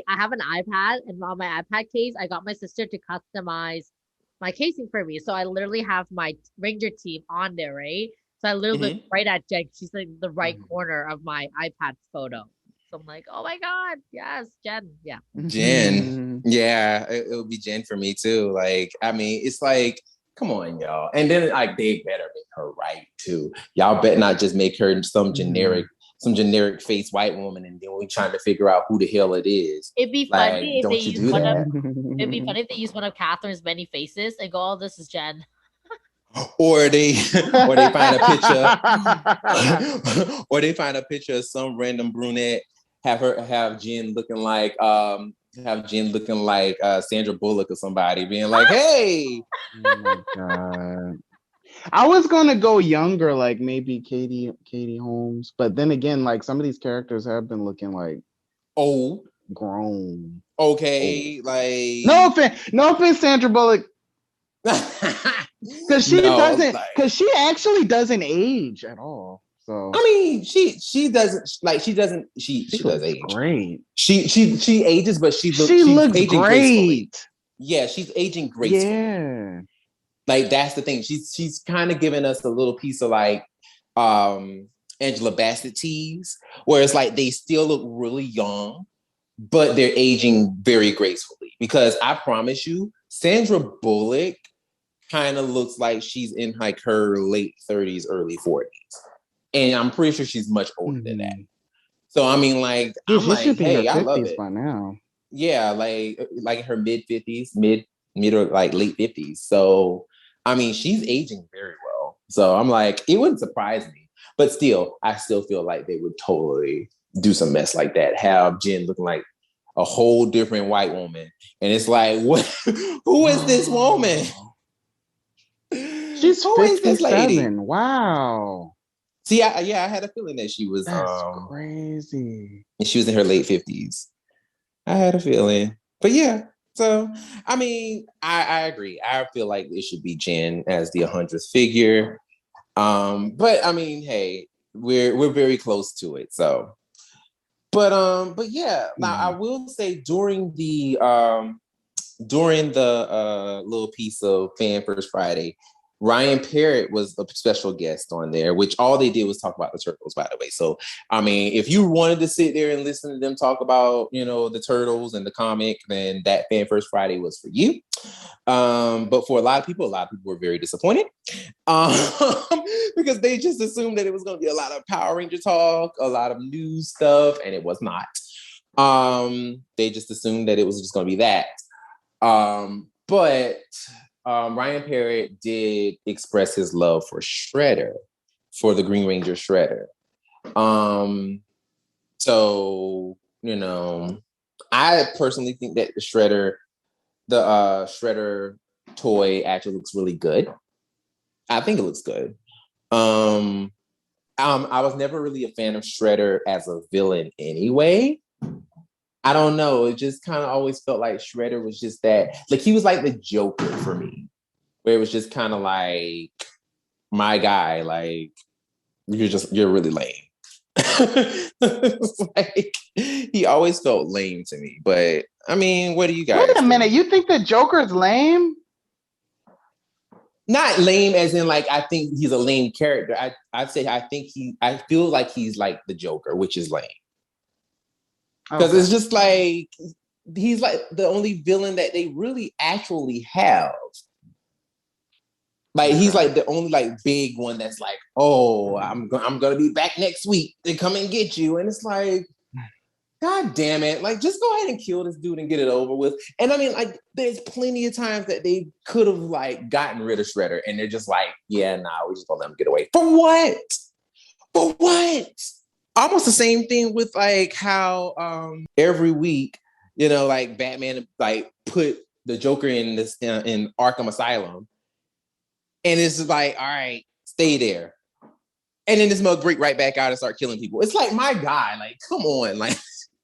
I have an iPad, and on my iPad case, I got my sister to customize my casing for me. So I literally have my Ranger team on there, right? So I literally look right at Jen. She's like the right corner of my iPad photo. So I'm like, oh my God, yes, Jen. Yeah. Jen. Yeah, it would be Jen for me too. Like, I mean, it's like, come on, y'all. And then like they better make her right too. Y'all better not just make her some generic face white woman, and then we trying to figure out who the hell it is. It'd be like, funny if don't they you use do one that. It'd be funny if they use one of Catherine's many faces and go, "Oh, this is Jen." Or they find a picture, or they find a picture of some random brunette, have Jen looking like Sandra Bullock or somebody, being like, "Hey." Oh my God. I was gonna go younger, like maybe Katie Holmes, but then again, like some of these characters have been looking like old, grown. Okay, like no offense, Sandra Bullock, because she actually doesn't age at all. So I mean, she does age great. She ages, but she looks aging great. Gracefully. Yeah, she's aging gracefully. Yeah. Like that's the thing. She's kind of giving us a little piece of like Angela Bassett tease, where it's like they still look really young, but they're aging very gracefully. Because I promise you, Sandra Bullock kind of looks like she's in like her late 30s, early 40s. And I'm pretty sure she's much older than that. So I mean, like, I'm like, hey, I love it by now. Yeah, like her mid 50s, mid or like late 50s. So I mean, she's aging very well. So I'm like, it wouldn't surprise me. But still, I still feel like they would totally do some mess like that. Have Jen looking like a whole different white woman. And it's like, what? Who is this woman? She's 57. Wow. See, I had a feeling that she was That's crazy. She was in her late 50s. I had a feeling. But yeah. So I mean, I agree. I feel like it should be Jen as the 100th figure. But I mean, hey, we're very close to it. So but yeah, now I will say during the little piece of Fan First Friday, Ryan Parrott was a special guest on there, which all they did was talk about the Turtles, by the way. So, I mean, if you wanted to sit there and listen to them talk about, you know, the Turtles and the comic, then that Fan First Friday was for you. But for a lot of people were very disappointed because they just assumed that it was going to be a lot of Power Ranger talk, a lot of news stuff, and it was not. They just assumed that it was just going to be that. But Ryan Parrott did express his love for Shredder, for the Green Ranger Shredder. So, you know, I personally think that the Shredder toy actually looks really good. I think it looks good. I was never really a fan of Shredder as a villain anyway. I don't know. It just kind of always felt like Shredder was just that, like he was like the Joker for me, where it was just kind of like, my guy, like you're really lame. Like, he always felt lame to me. But I mean, what do you guys? Wait a minute, you think the Joker's lame? Not lame as in like I think he's a lame character. I feel like he's like the Joker, which is lame. Because it's just like he's like the only villain that they really actually have. Like he's like the only like big one that's like, oh, I'm gonna be back next week to come and get you, and it's like, God damn it! Like just go ahead and kill this dude and get it over with. And I mean, like there's plenty of times that they could have like gotten rid of Shredder, and they're just like, yeah, nah, we just gonna let him get away. For what? For what? Almost the same thing with like how every week, you know, like Batman like put the Joker in this in Arkham Asylum. And it's just like, all right, stay there. And then this mug break right back out and start killing people. It's like, my God, like, come on, like,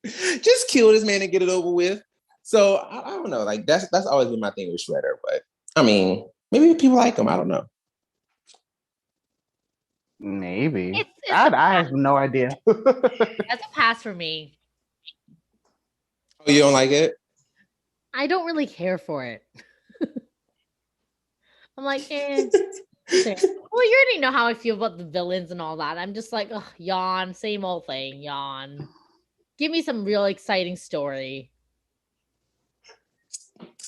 just kill this man and get it over with. So I don't know, like that's always been my thing with Shredder. But I mean, maybe people like him. I don't know. Maybe I have no idea. That's a pass for me. Oh, you don't like it? I don't really care for it. I'm like, okay. Well, you already know how I feel about the villains and all that. I'm just like, oh, yawn, same old thing, yawn. Give me some real exciting story.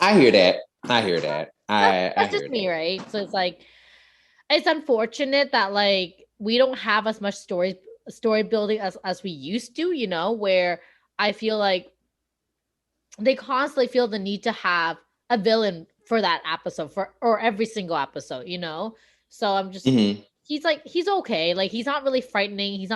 I hear that. That's just me, right? So it's like, it's unfortunate that like we don't have as much story building as we used to, you know, where I feel like they constantly feel the need to have a villain for that episode or every single episode, you know? So I'm just he's okay. Like he's not really frightening. He's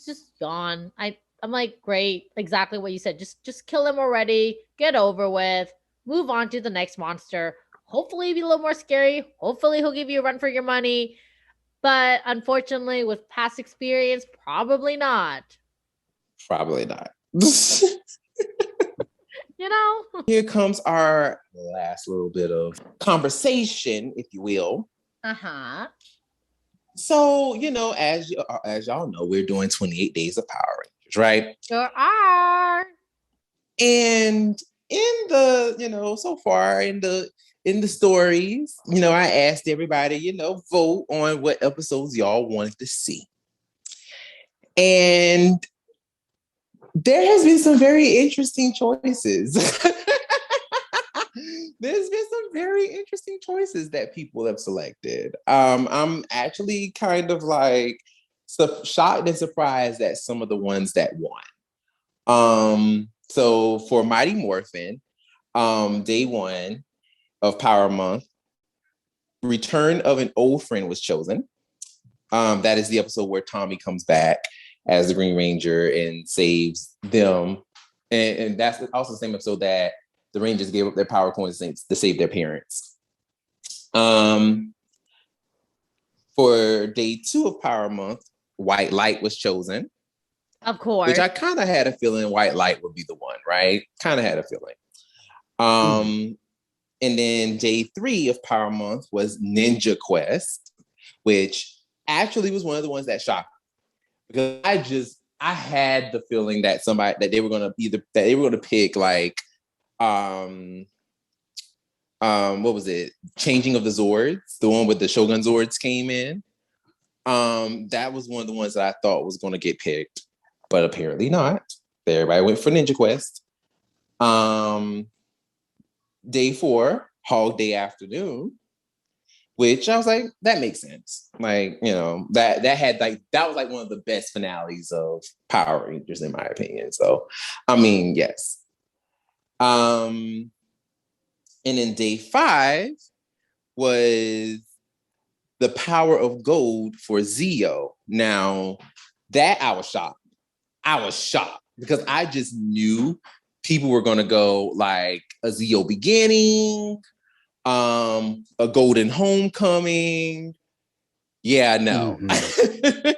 just gone. I'm like, great, exactly what you said. Just kill him already, get over with, move on to the next monster. Hopefully it'll be a little more scary. Hopefully he'll give you a run for your money. But unfortunately, with past experience, probably not. Probably not. You know? Here comes our last little bit of conversation, if you will. Uh-huh. So, you know, as y'all know, we're doing 28 Days of Power Rangers, right? Sure are. And in the, you know, so far in the stories, you know, I asked everybody, you know, vote on what episodes y'all wanted to see. And there has been some very interesting choices. There's been some very interesting choices that people have selected. I'm actually kind of like shocked and surprised at some of the ones that won. So for Mighty Morphin, day one of Power Month, Return of an Old Friend was chosen. That is the episode where Tommy comes back as the Green Ranger and saves them. And that's also the same episode that the Rangers gave up their power coins to save their parents. For day 2 of Power Month, White Light was chosen. Of course. Which I kind of had a feeling White Light would be the one, right? Kind of had a feeling. And then day 3 of Power Month was Ninja Quest, which actually was one of the ones that shocked me. Because I had the feeling that they were going to pick like what was it? Changing of the Zords, the one with the Shogun Zords came in. That was one of the ones that I thought was going to get picked, but apparently not. Everybody went for Ninja Quest. Day 4, Hog Day Afternoon, which I was like, that makes sense. Like, you know, that was like one of the best finales of Power Rangers, in my opinion. So, I mean, yes. And then day 5 was the power of gold for Zio. Now, that I was shocked. Because I just knew people were going to go like a Zio beginning, a golden homecoming. Yeah, no. Mm-hmm.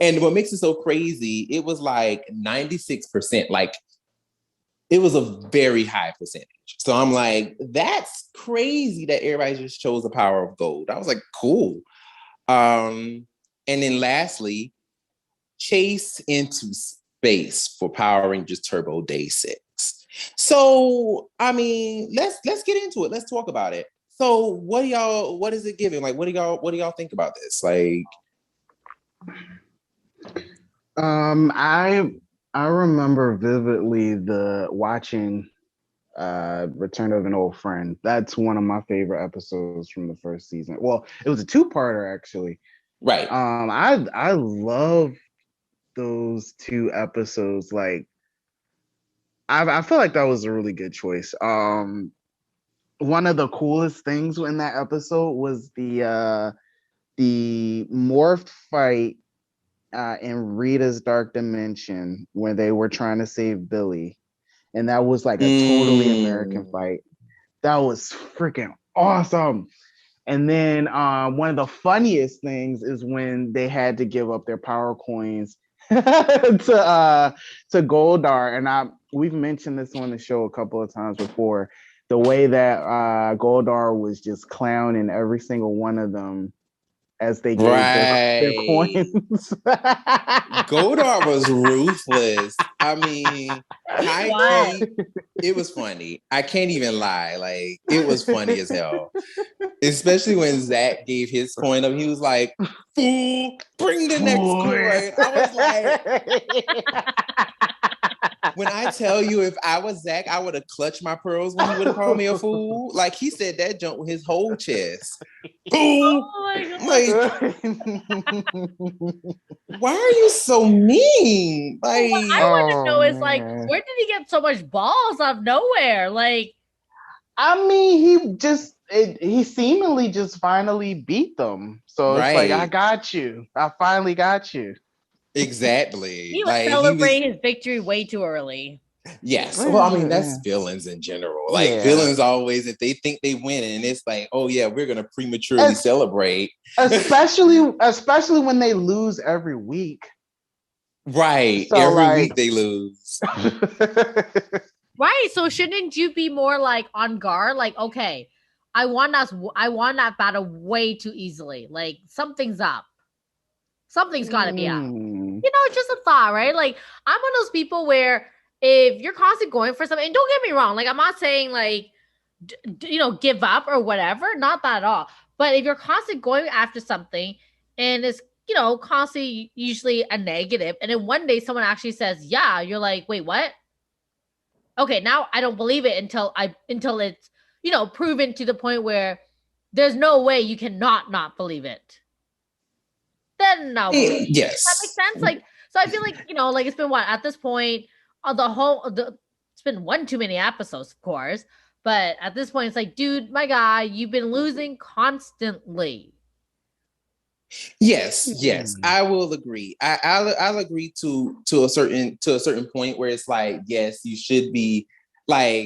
And what makes it so crazy, it was like 96%. Like, it was a very high percentage. So I'm like, that's crazy that everybody just chose the power of gold. I was like, cool. And then lastly, chase into space for Power Rangers Turbo Day 6. So, I mean, let's get into it. Let's talk about it. So what is it giving? Like, what do y'all think about this? Like, I remember vividly the watching Return of an Old Friend. That's one of my favorite episodes from the first season. Well, it was a 2-parter actually. Right. I love those 2 episodes. Like, I feel like that was a really good choice. One of the coolest things in that episode was the morph fight in Rita's Dark Dimension when they were trying to save Billy. And that was like a totally American fight. That was freaking awesome. And then one of the funniest things is when they had to give up their power coins to Goldar. And we've mentioned this on the show a couple of times before. The way that Goldar was just clowning every single one of them as they gave their coins. Goldar was ruthless. I mean, it was funny. I can't even lie. Like, it was funny as hell. Especially when Zach gave his coin up. He was like, fool, bring the next coin. I was like... When I tell you, if I was Zach, I would have clutched my pearls when he would have called me a fool. Like, he said that jump with his whole chest. Fool! Oh my God. Like, why are you so mean? Like, what I want to know is, like, where did he get so much balls out of nowhere? Like, I mean, he seemingly just finally beat them. So it's like, I got you. I finally got you. Exactly. He was celebrating his victory way too early. Yes. Well, I mean, that's villains in general. Like, villains always, if they think they win, and it's like, oh yeah, we're gonna prematurely celebrate. Especially when they lose every week. Right. So, every week they lose. Right. So shouldn't you be more like on guard? Like, okay, I won that battle way too easily. Like, something's up. Something's got to be up. You know, it's just a thought, right? Like, I'm one of those people where if you're constantly going for something, and don't get me wrong, like, I'm not saying, like, give up or whatever. Not that at all. But if you're constantly going after something and it's, constantly usually a negative, and then one day someone actually says, yeah, you're like, wait, what? Okay, now I don't believe it until it's, proven to the point where there's no way you cannot not believe it. Then no. Yes. That makes sense. Like, so I feel like, like, it's been what at this point, it's been one too many episodes, of course. But at this point, it's like, dude, my guy, you've been losing constantly. Yes, I will agree. I'll agree to a certain point where it's like, yes, you should be a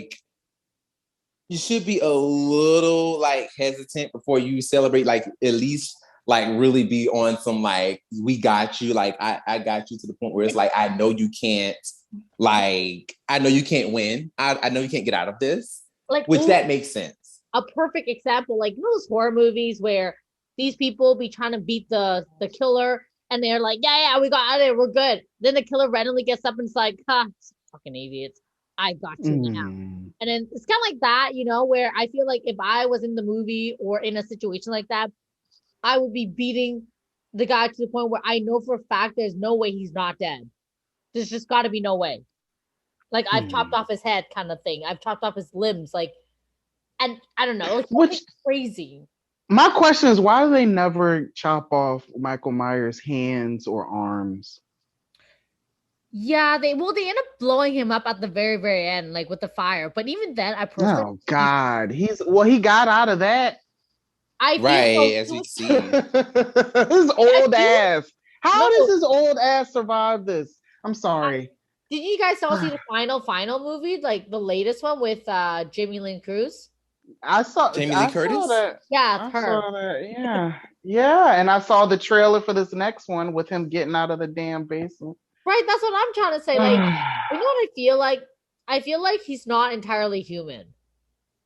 little like hesitant before you celebrate, like at least like really be on some like, we got you, like I got you, to the point where it's like, I know you can't win. I know you can't get out of this. Like, which that makes sense. A perfect example, like those horror movies where these people be trying to beat the killer and they're like, yeah, we got out of there, we're good. Then the killer randomly gets up and it's like, fucking idiots, I got you now. And then it's kind of like that, where I feel like if I was in the movie or in a situation like that, I would be beating the guy to the point where I know for a fact there's no way he's not dead. There's just got to be no way. Like, I've chopped off his head kind of thing. I've chopped off his limbs. Like, and I don't know. Which crazy. My question is, why do they never chop off Michael Myers' hands or arms? Yeah, they end up blowing him up at the very, very end, like with the fire. But even then, I prefer. Oh God, he got out of that. I feel Right, so. as we see. His old ass. How No. does his old ass survive this? I'm sorry. Did you guys all see the final movie, like the latest one with Jamie Lynn Cruz? Jamie Lee Curtis? that. Yeah, I it's her. saw that. Yeah. Yeah. And I saw the trailer for this next one with him getting out of the damn basement. Right, that's what I'm trying to say. Like, you know what I feel like? I feel like he's not entirely human.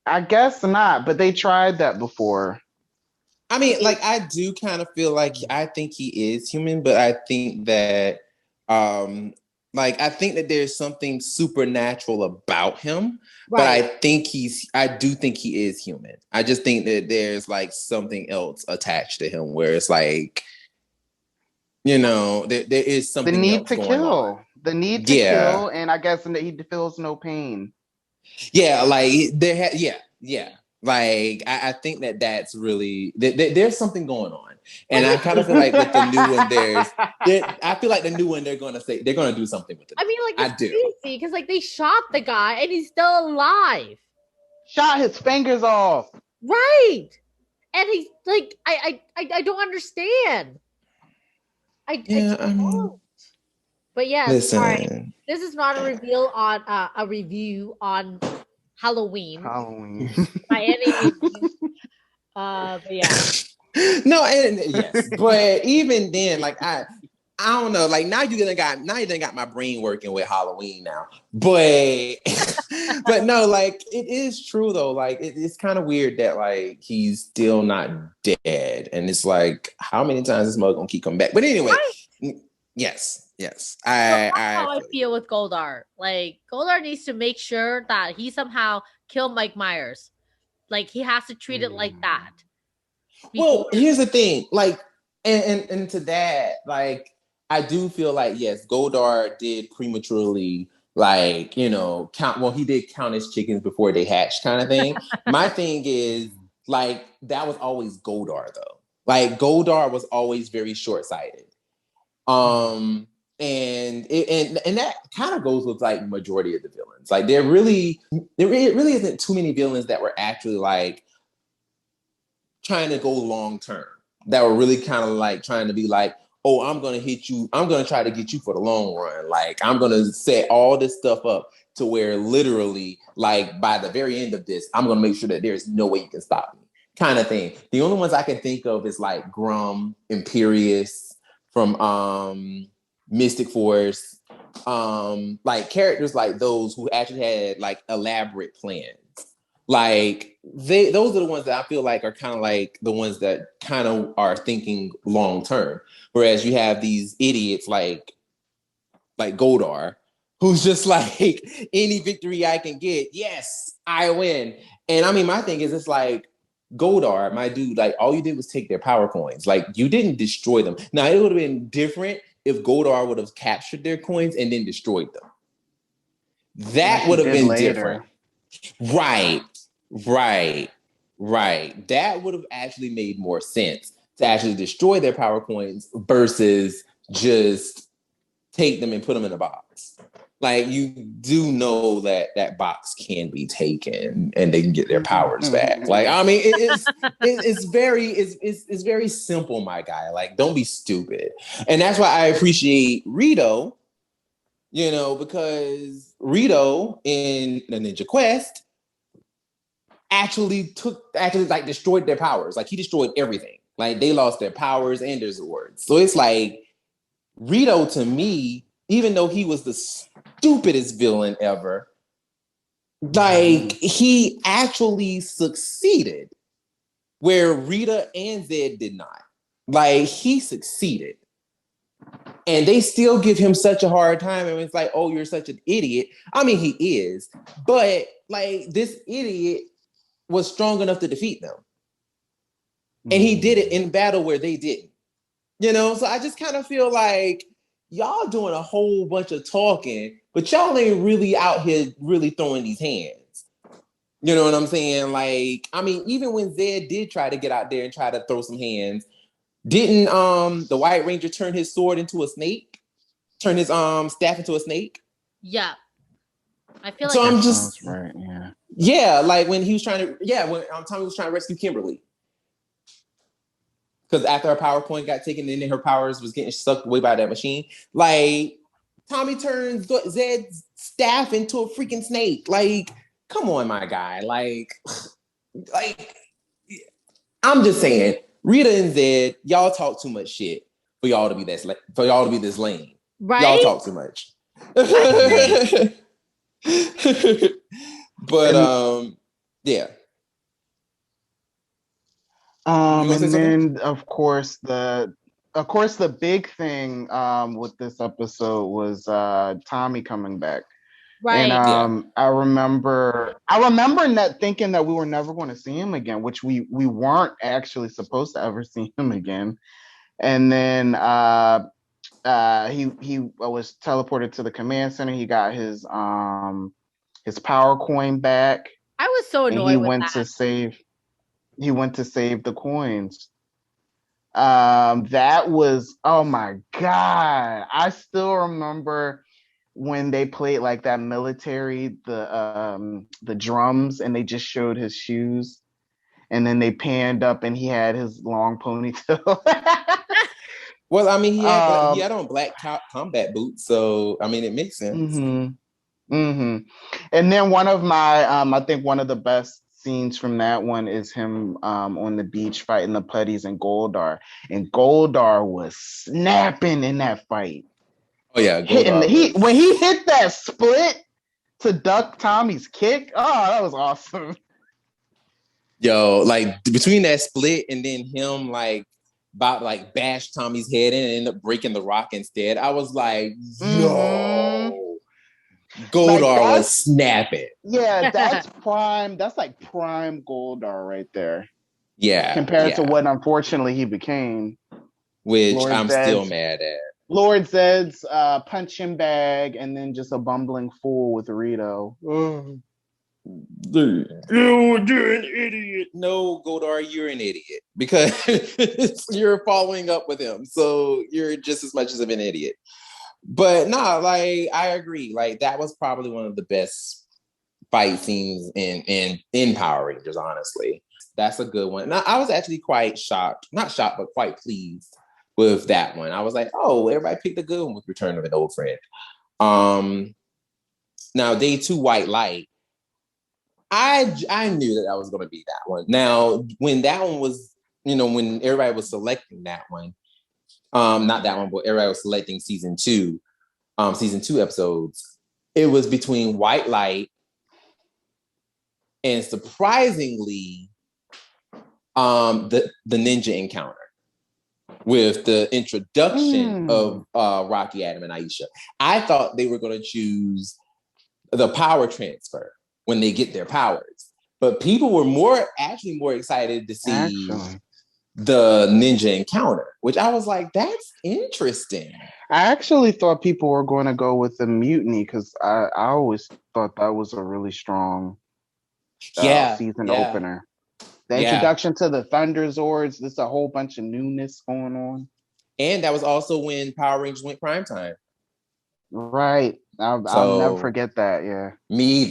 I guess not, but they tried that before. I mean, like, I do kind of feel like I think he is human, but I think that I think that there's something supernatural about him. Right. But I do think he is human. I just think that there's like something else attached to him where it's like, there is something the need else to going kill. on. The need to kill, and I guess he feels no pain. Yeah, like yeah. Like I think that's really there's something going on, and I kind of feel like with the new one, I feel like the new one they're gonna do something with it. I mean, like, I do crazy because like they shot the guy and he's still alive. Shot his fingers off. Right, and he's like, I don't understand. I mean, but yeah, sorry. This is not a review on Halloween. By any means. But yeah. No, and yes, but even then, like I don't know. Like now you done got my brain working with Halloween now. But but no, like it is true though. Like it's kind of weird that like he's still not dead, and it's like how many times this mug gonna keep coming back? But anyway, yes. That's how I feel with Goldar. Like Goldar needs to make sure that he somehow killed Mike Myers. Like he has to treat it like that. Well, here's the thing. Like, and to that, like, I do feel like yes, Goldar did prematurely, like, count. Well, he did count his chickens before they hatched, kind of thing. My thing is like that was always Goldar though. Like Goldar was always very short-sighted. And that kind of goes with like majority of the villains. Like there really isn't too many villains that were actually like trying to go long term. That were really kind of like trying to be like, oh, I'm gonna hit you. I'm gonna try to get you for the long run. Like I'm gonna set all this stuff up to where literally, like by the very end of this, I'm gonna make sure that there's no way you can stop me. Kind of thing. The only ones I can think of is like Grum, Imperious from Mystic Force, like characters like those who actually had like elaborate plans. Like those are the ones that I feel like are kind of like the ones that kind of are thinking long term. Whereas you have these idiots like Goldar, who's just like any victory I can get, yes, I win. And I mean, my thing is, it's like Goldar, my dude, like all you did was take their power coins. Like you didn't destroy them. Now it would have been different if Goldar would have captured their coins and then destroyed them. That would have been different. Right. That would have actually made more sense to actually destroy their power coins versus just take them and put them in a box. Like you do know that box can be taken and they can get their powers back. Like I mean, it's very simple, my guy. Like don't be stupid, and that's why I appreciate Rito. Because Rito in the Ninja Quest actually like destroyed their powers. Like he destroyed everything. Like they lost their powers and their swords. So it's like Rito to me, even though he was the stupidest villain ever, like he actually succeeded where Rita and Zed did not. Like he succeeded. And they still give him such a hard time. And it's like, oh, you're such an idiot. I mean, he is. But like this idiot was strong enough to defeat them. And he did it in battle where they didn't. So I just kind of feel like y'all doing a whole bunch of talking, but y'all ain't really out here really throwing these hands. You know what I'm saying? Like, I mean, even when Zed did try to get out there and try to throw some hands, didn't the White Ranger turn his sword into a snake? turn his staff into a snake. Yeah. I feel So like I'm just right, yeah. Yeah, like when he was trying to when Tommy was trying to rescue Kimberly. Because after her power point got taken and then her powers was getting sucked away by that machine, like Tommy turns Zed's staff into a freaking snake. Like, come on, my guy. Like I'm just saying, Rita and Zed, y'all talk too much shit for y'all to be this lame. Right? Y'all talk too much. But yeah. And then of course the big thing with this episode was Tommy coming back. Right. And I remember not thinking that we were never going to see him again, which we weren't actually supposed to ever see him again. And then he was teleported to the command center. He got his power coin back. I was so annoyed with that. He went to save the coins. That was, oh my God. I still remember when they played like that military, the drums, and they just showed his shoes. And then they panned up and he had his long ponytail. Well, I mean, he had on black combat boots, so I mean, it makes sense. And then one of my, I think one of the best scenes from that one is him on the beach fighting the putties and Goldar. And Goldar was snapping in that fight. Oh yeah, when he hit that split to duck Tommy's kick, oh, that was awesome. Yo, like between that split and then him bash Tommy's head in and end up breaking the rock instead, I was like, yo, Goldar was snapping. Yeah, that's prime. That's like prime Goldar right there. Yeah. Compared to what unfortunately he became. Which I'm still mad at. Lord Zed's punching bag and then just a bumbling fool with Rito. Dude, you're an idiot. No, Goldar, you're an idiot because you're following up with him. So you're just as much as an idiot. But like I agree. Like that was probably one of the best fight scenes in Power Rangers, honestly. That's a good one. Now, I was actually quite not shocked, but quite pleased with that one. I was like, oh, everybody picked a good one with Return of an Old Friend. Now, Day 2 White Light, I knew that was going to be that one. Now, when that one was, when everybody was selecting that one, not that one, but everybody was selecting season 2 episodes, it was between White Light and surprisingly, the Ninja Encounter with the introduction of Rocky, Adam, and Aisha. I thought they were going to choose the power transfer when they get their powers, but people were more excited to see the Ninja Encounter, which I was like, that's interesting. I actually thought people were going to go with the Mutiny because I always thought that was a really strong season opener. The introduction to the Thunder Zords, there's a whole bunch of newness going on. And that was also when Power Rangers went primetime. Right. I'll never forget that, yeah. Me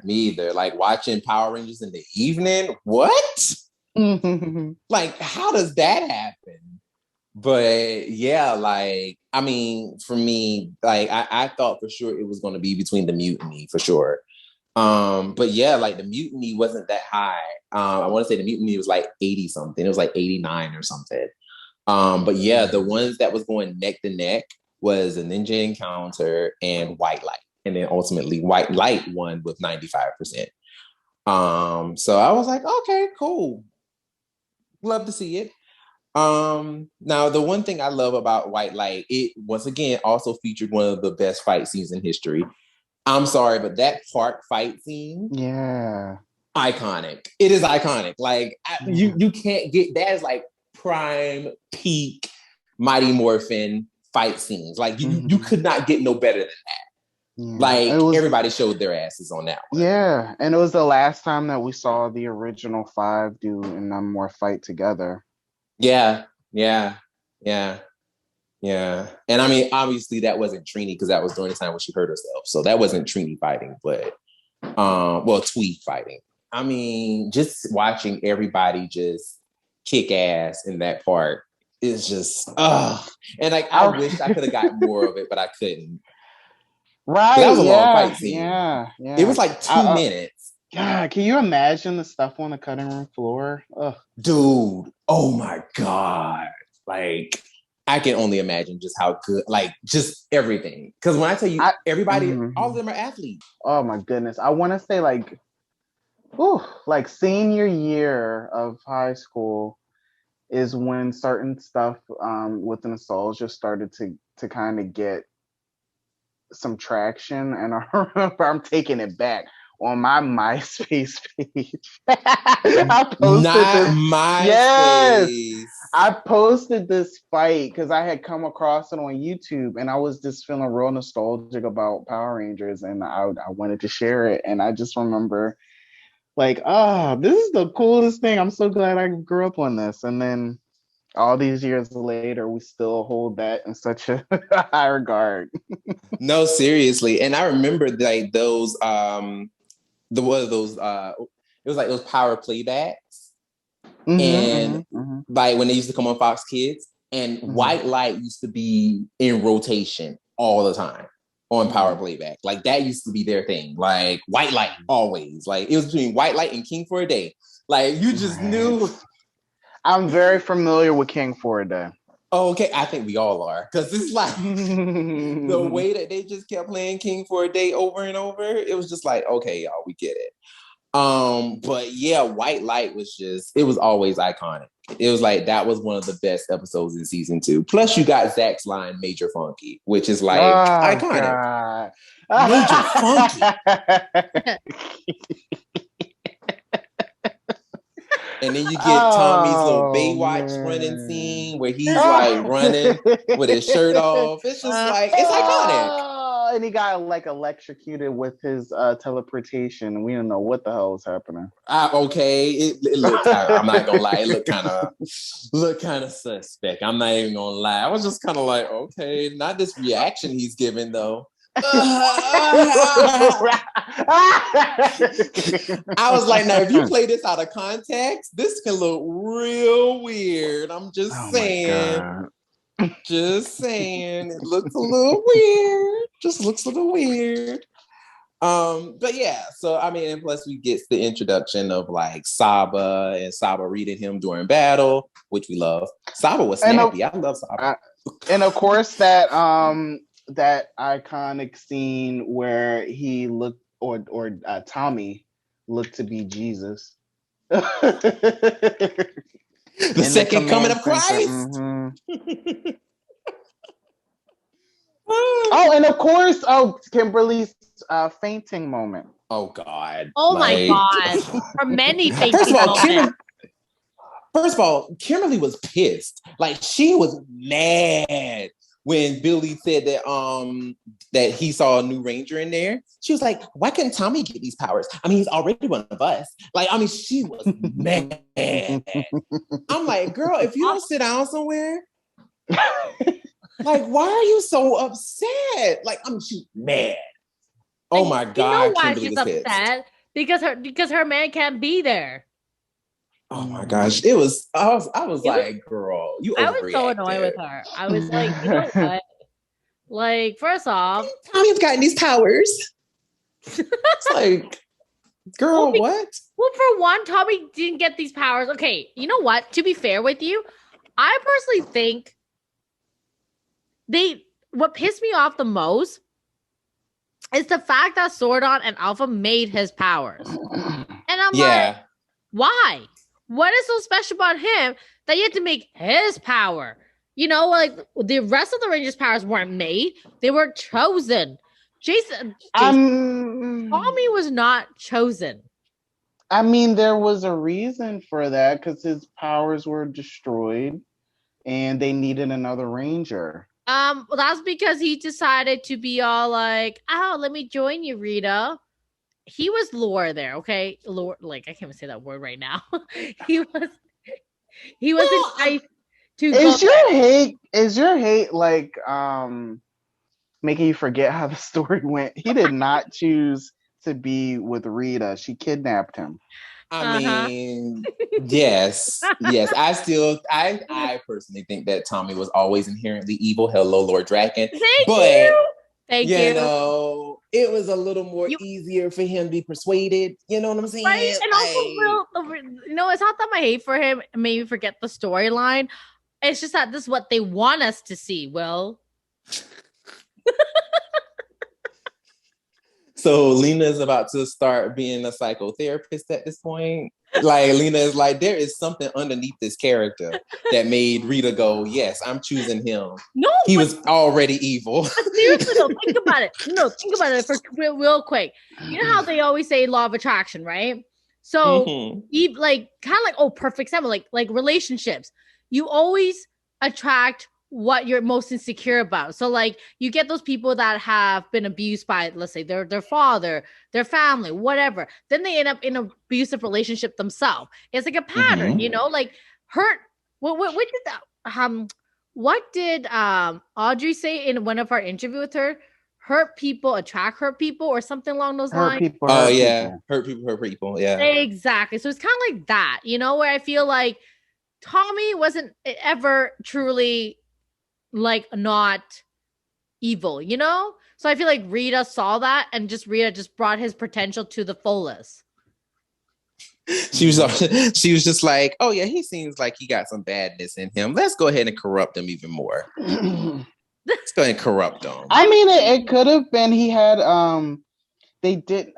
either. Like watching Power Rangers in the evening, what? Like, how does that happen? But yeah, like, I mean, for me, like, I thought for sure it was going to be between the Mutiny, for sure. But yeah, like the Mutiny wasn't that high. I want to say the Mutiny was like 80 something. It was like 89 or something. But yeah, the ones that was going neck to neck was a Ninja Encounter and White Light. And then ultimately White Light won with 95%. So I was like, okay, cool. Love to see it. Now the one thing I love about White Light, it once again also featured one of the best fight scenes in history. I'm sorry, but that park fight scene, iconic. It is iconic. Like you can't get that is like prime peak Mighty Morphin fight scenes. Like you could not get no better than that. Yeah. Like everybody showed their asses on that one. Yeah, and it was the last time that we saw the original 5 do and more fight together. Yeah. Yeah. And I mean, obviously that wasn't Trini because that was during the time when she hurt herself. So that wasn't Trini fighting, but Tweet fighting. I mean, just watching everybody just kick ass in that part is just and like I wish I could have got more of it, but I couldn't. Right. That was a long fight scene. Yeah. It was like 2 minutes. God, can you imagine the stuff on the cutting room floor? Ugh. Dude, oh my God. Like, I can only imagine just how good, like, just everything. Because when I tell you, everybody, all of them are athletes. Oh my goodness. I want to say like senior year of high school is when certain stuff with the nostalgia started to kind of get some traction. And I remember I'm taking it back. On my MySpace page, I posted this fight because I had come across it on YouTube, and I was just feeling real nostalgic about Power Rangers, and I wanted to share it. And I just remember, like, this is the coolest thing. I'm so glad I grew up on this. And then all these years later, we still hold that in such a high regard. No, seriously. And I remember like those it was like those power playbacks, and like when they used to come on Fox Kids, and White Light used to be in rotation all the time on power playback. Like that used to be their thing. Like White Light always. Like it was between White Light and King for a Day. Like you just knew. I'm very familiar with King for a Day. Oh, okay, I think we all are, because it's like the way that they just kept playing King for a Day over and over. It was just like, okay, y'all, we get it. But yeah, White Light was it was always iconic. It was like that was one of the best episodes in season 2. Plus, you got Zach's line "Major Funky," which is like iconic. Major Funky. And then you get Tommy's little Baywatch running scene where he's like running with his shirt off. It's just like, it's iconic. And he got like electrocuted with his teleportation. We don't know what the hell was happening. Okay, it looked I'm not gonna lie, it looked kind of suspect. I'm not even gonna lie. I was just kind of like, okay, not this reaction he's giving though. I was like, now if you play this out of context, this can look real weird. I'm just saying. Just saying. It looks a little weird. Just looks a little weird. But yeah, so I mean, and plus we get the introduction of like Saba and Saba reading him during battle, which we love. Saba was snappy. I love Saba. And of course that iconic scene where he looked or Tommy looked to be Jesus. The second coming of Christ. Oh, and of course, Kimberly's fainting moment. Oh God. Oh my God. For many fainting First of all, Kimberly was pissed. Like she was mad when Billy said that he saw a new Ranger in there. She was like, why couldn't Tommy get these powers? I mean, he's already one of us. Like, I mean, she was mad. I'm like, girl, if you don't sit down somewhere, like, why are you so upset? Like, I mean, she's mad. Oh my God. You know why Kimberly she's was upset? Pissed. Because her man can't be there. Oh my gosh. I was like, girl, you overreacted. I was so annoyed with her. I was like, you know what? Like, first off, Tommy's gotten these powers. It's like, girl, what? Well, for one, Tommy didn't get these powers. Okay, you know what? To be fair with you, I personally think what pissed me off the most is the fact that Sordon and Alpha made his powers. And I'm like, why? What is so special about him that you had to make his power? You know, like the rest of the Rangers' powers weren't made; they were chosen. Tommy was not chosen. I mean, there was a reason for that because his powers were destroyed, and they needed another Ranger. Well, that's because he decided to be all like, "Oh, let me join you, Rita." He was lore there, okay? Lore, like I can't even say that word right now. he was Is your hate like making you forget how the story went? He did not choose to be with Rita. She kidnapped him. I mean, yes. I personally think that Tommy was always inherently evil. Hello, Lord Draken. Thank you. Know, it was a little more easier for him to be persuaded. You know what I'm saying? Right? And also, it's not that my hate for him made me forget the storyline. It's just that this is what they want us to see, Will. So Lena is about to start being a psychotherapist at this point. Like Lena is like, there is something underneath this character that made Rita go, yes, I'm choosing him. No, he was already evil. Seriously, though, think about it. No, think about it for real quick. You know how they always say law of attraction, right? So, perfect example, like relationships. You always attract what you're most insecure about. So like you get those people that have been abused by, let's say, their father, their family, whatever. Then they end up in an abusive relationship themselves. It's like a pattern, like hurt. What did Audrey say in one of our interview with her? Hurt people attract hurt people or something along those lines. Hurt people. Yeah. Exactly. So it's kind of like that, where I feel like Tommy wasn't ever truly like not evil, So I feel like Rita saw that and Rita just brought his potential to the fullest. She was just like, oh yeah, he seems like he got some badness in him. Let's go ahead and corrupt him even more. Let's go ahead and corrupt him. I mean, it could have been he had they did.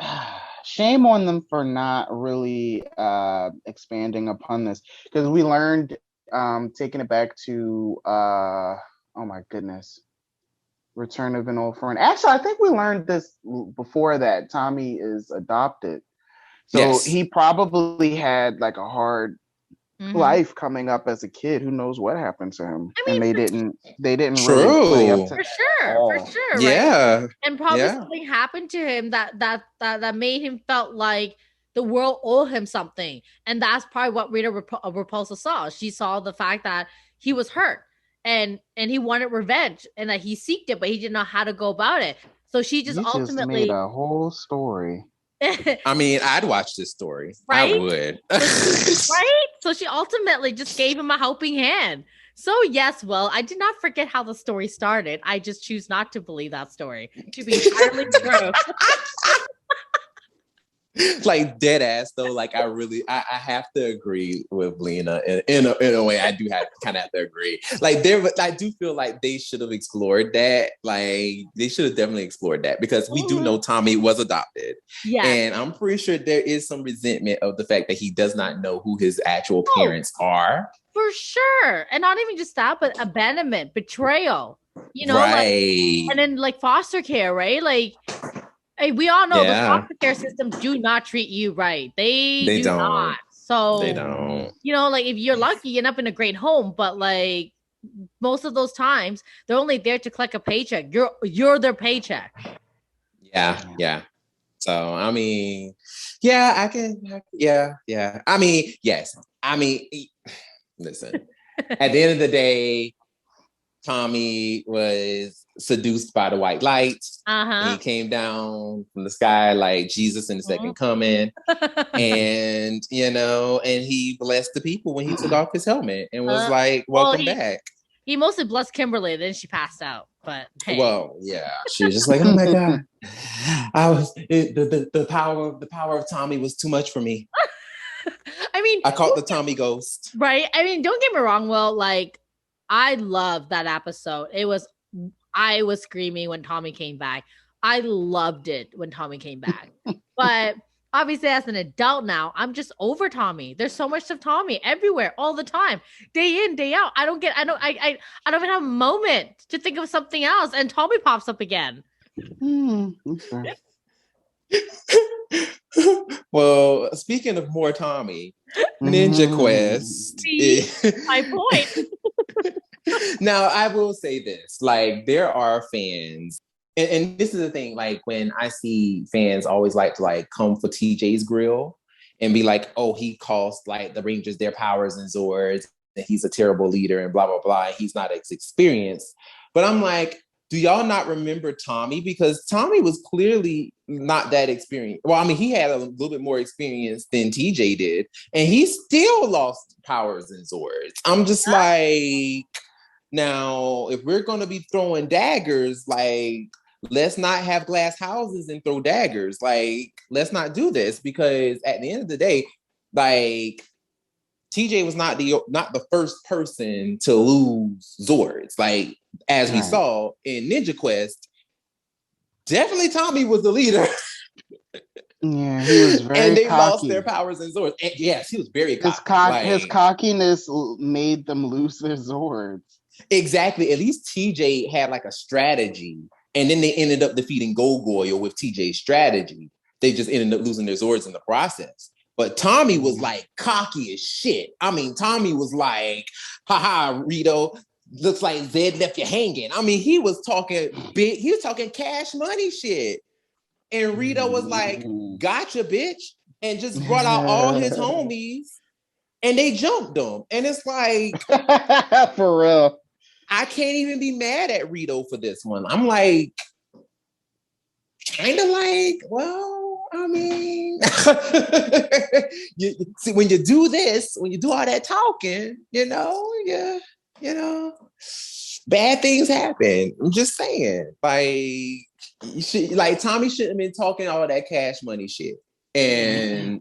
Shame on them for not really expanding upon this, because we learned, taking it back to oh my goodness, Return of an Old Friend. Actually, I think we learned this before that. Tommy is adopted, so he probably had like a hard life coming up as a kid. Who knows what happened to him? And they didn't really play up to for sure, yeah, right? And probably something happened to him that made him felt like the world owed him something, and that's probably what Rita Repulsa saw. She saw the fact that he was hurt and he wanted revenge, and that he seeked it, but he didn't know how to go about it. So she just ultimately made a whole story. I mean, I'd watch this story. Right? I would. Right? So she ultimately just gave him a helping hand. So yes, well, I did not forget how the story started. I just choose not to believe that story to be entirely true. Like dead ass though, like I have to agree with Lena in a way. I do kind of have to agree. Like I do feel like they should have explored that. Like they should have definitely explored that, because we do know Tommy was adopted. Yeah, and I'm pretty sure there is some resentment of the fact that he does not know who his actual parents are. For sure, and not even just that, but abandonment, betrayal. Right. Like, and then like foster care, right? Like. Hey, we all know the foster care systems do not treat you right. They do not. So they don't. Like if you're lucky, you end up in a great home, but like most of those times, they're only there to collect a paycheck. You're their paycheck. Yeah. So I mean, I can. Yeah. I mean, yes. I mean, listen. At the end of the day, Tommy was seduced by the white light. He came down from the sky like Jesus in the second coming. And, and he blessed the people when he took off his helmet and was like, welcome back. He mostly blessed Kimberly, then she passed out. But hey. Well, yeah. She was just like, oh my God. The power of Tommy was too much for me. I mean, I caught the Tommy ghost. Right. I mean, don't get me wrong, Will, like I love that episode. I was screaming when Tommy came back. I loved it when Tommy ccame back. But obviously as an adult now, I'm just over Tommy. There's so much of Tommy everywhere all the time. Day in, day out. I don't even have a moment to think of something else, and Tommy pops up again. Okay. Well, speaking of more Tommy, Ninja Quest. My point. Now, I will say this, like, there are fans, and this is the thing, like, when I see fans always like to, like, come for TJ's grill and be like, oh, he cost, like, the Rangers their powers and Zords, and he's a terrible leader and blah, blah, blah. And he's not as experienced. But I'm like, do y'all not remember Tommy? Because Tommy was clearly not that experienced. Well, I mean, he had a little bit more experience than TJ did, and he still lost powers and Zords. I'm just like, now, if we're going to be throwing daggers, like, let's not have glass houses and throw daggers. Like, let's not do this, because at the end of the day, like, TJ was not the first person to lose Zords. Like, as we saw in Ninja Quest, definitely Tommy was the leader. Yeah, he was very and they cocky. Lost their powers and Zords. And yes, he was very cocky. His cockiness made them lose their Zords. Exactly. At least TJ had like a strategy. And then they ended up defeating Gogoyle with TJ's strategy. They just ended up losing their Zords in the process. But Tommy was like cocky as shit. I mean, Tommy was like, haha, Rito, looks like Zed left you hanging. I mean, he was talking big, he was talking cash money shit. And Rito was like, gotcha, bitch. And just brought out all his homies and they jumped him. And it's like, for real. I can't even be mad at Rito for this one. I'm like, kind of like, well, I mean, see, when you do this, when you do all that talking, bad things happen. I'm just saying, like Tommy shouldn't have been talking all that cash money shit. And,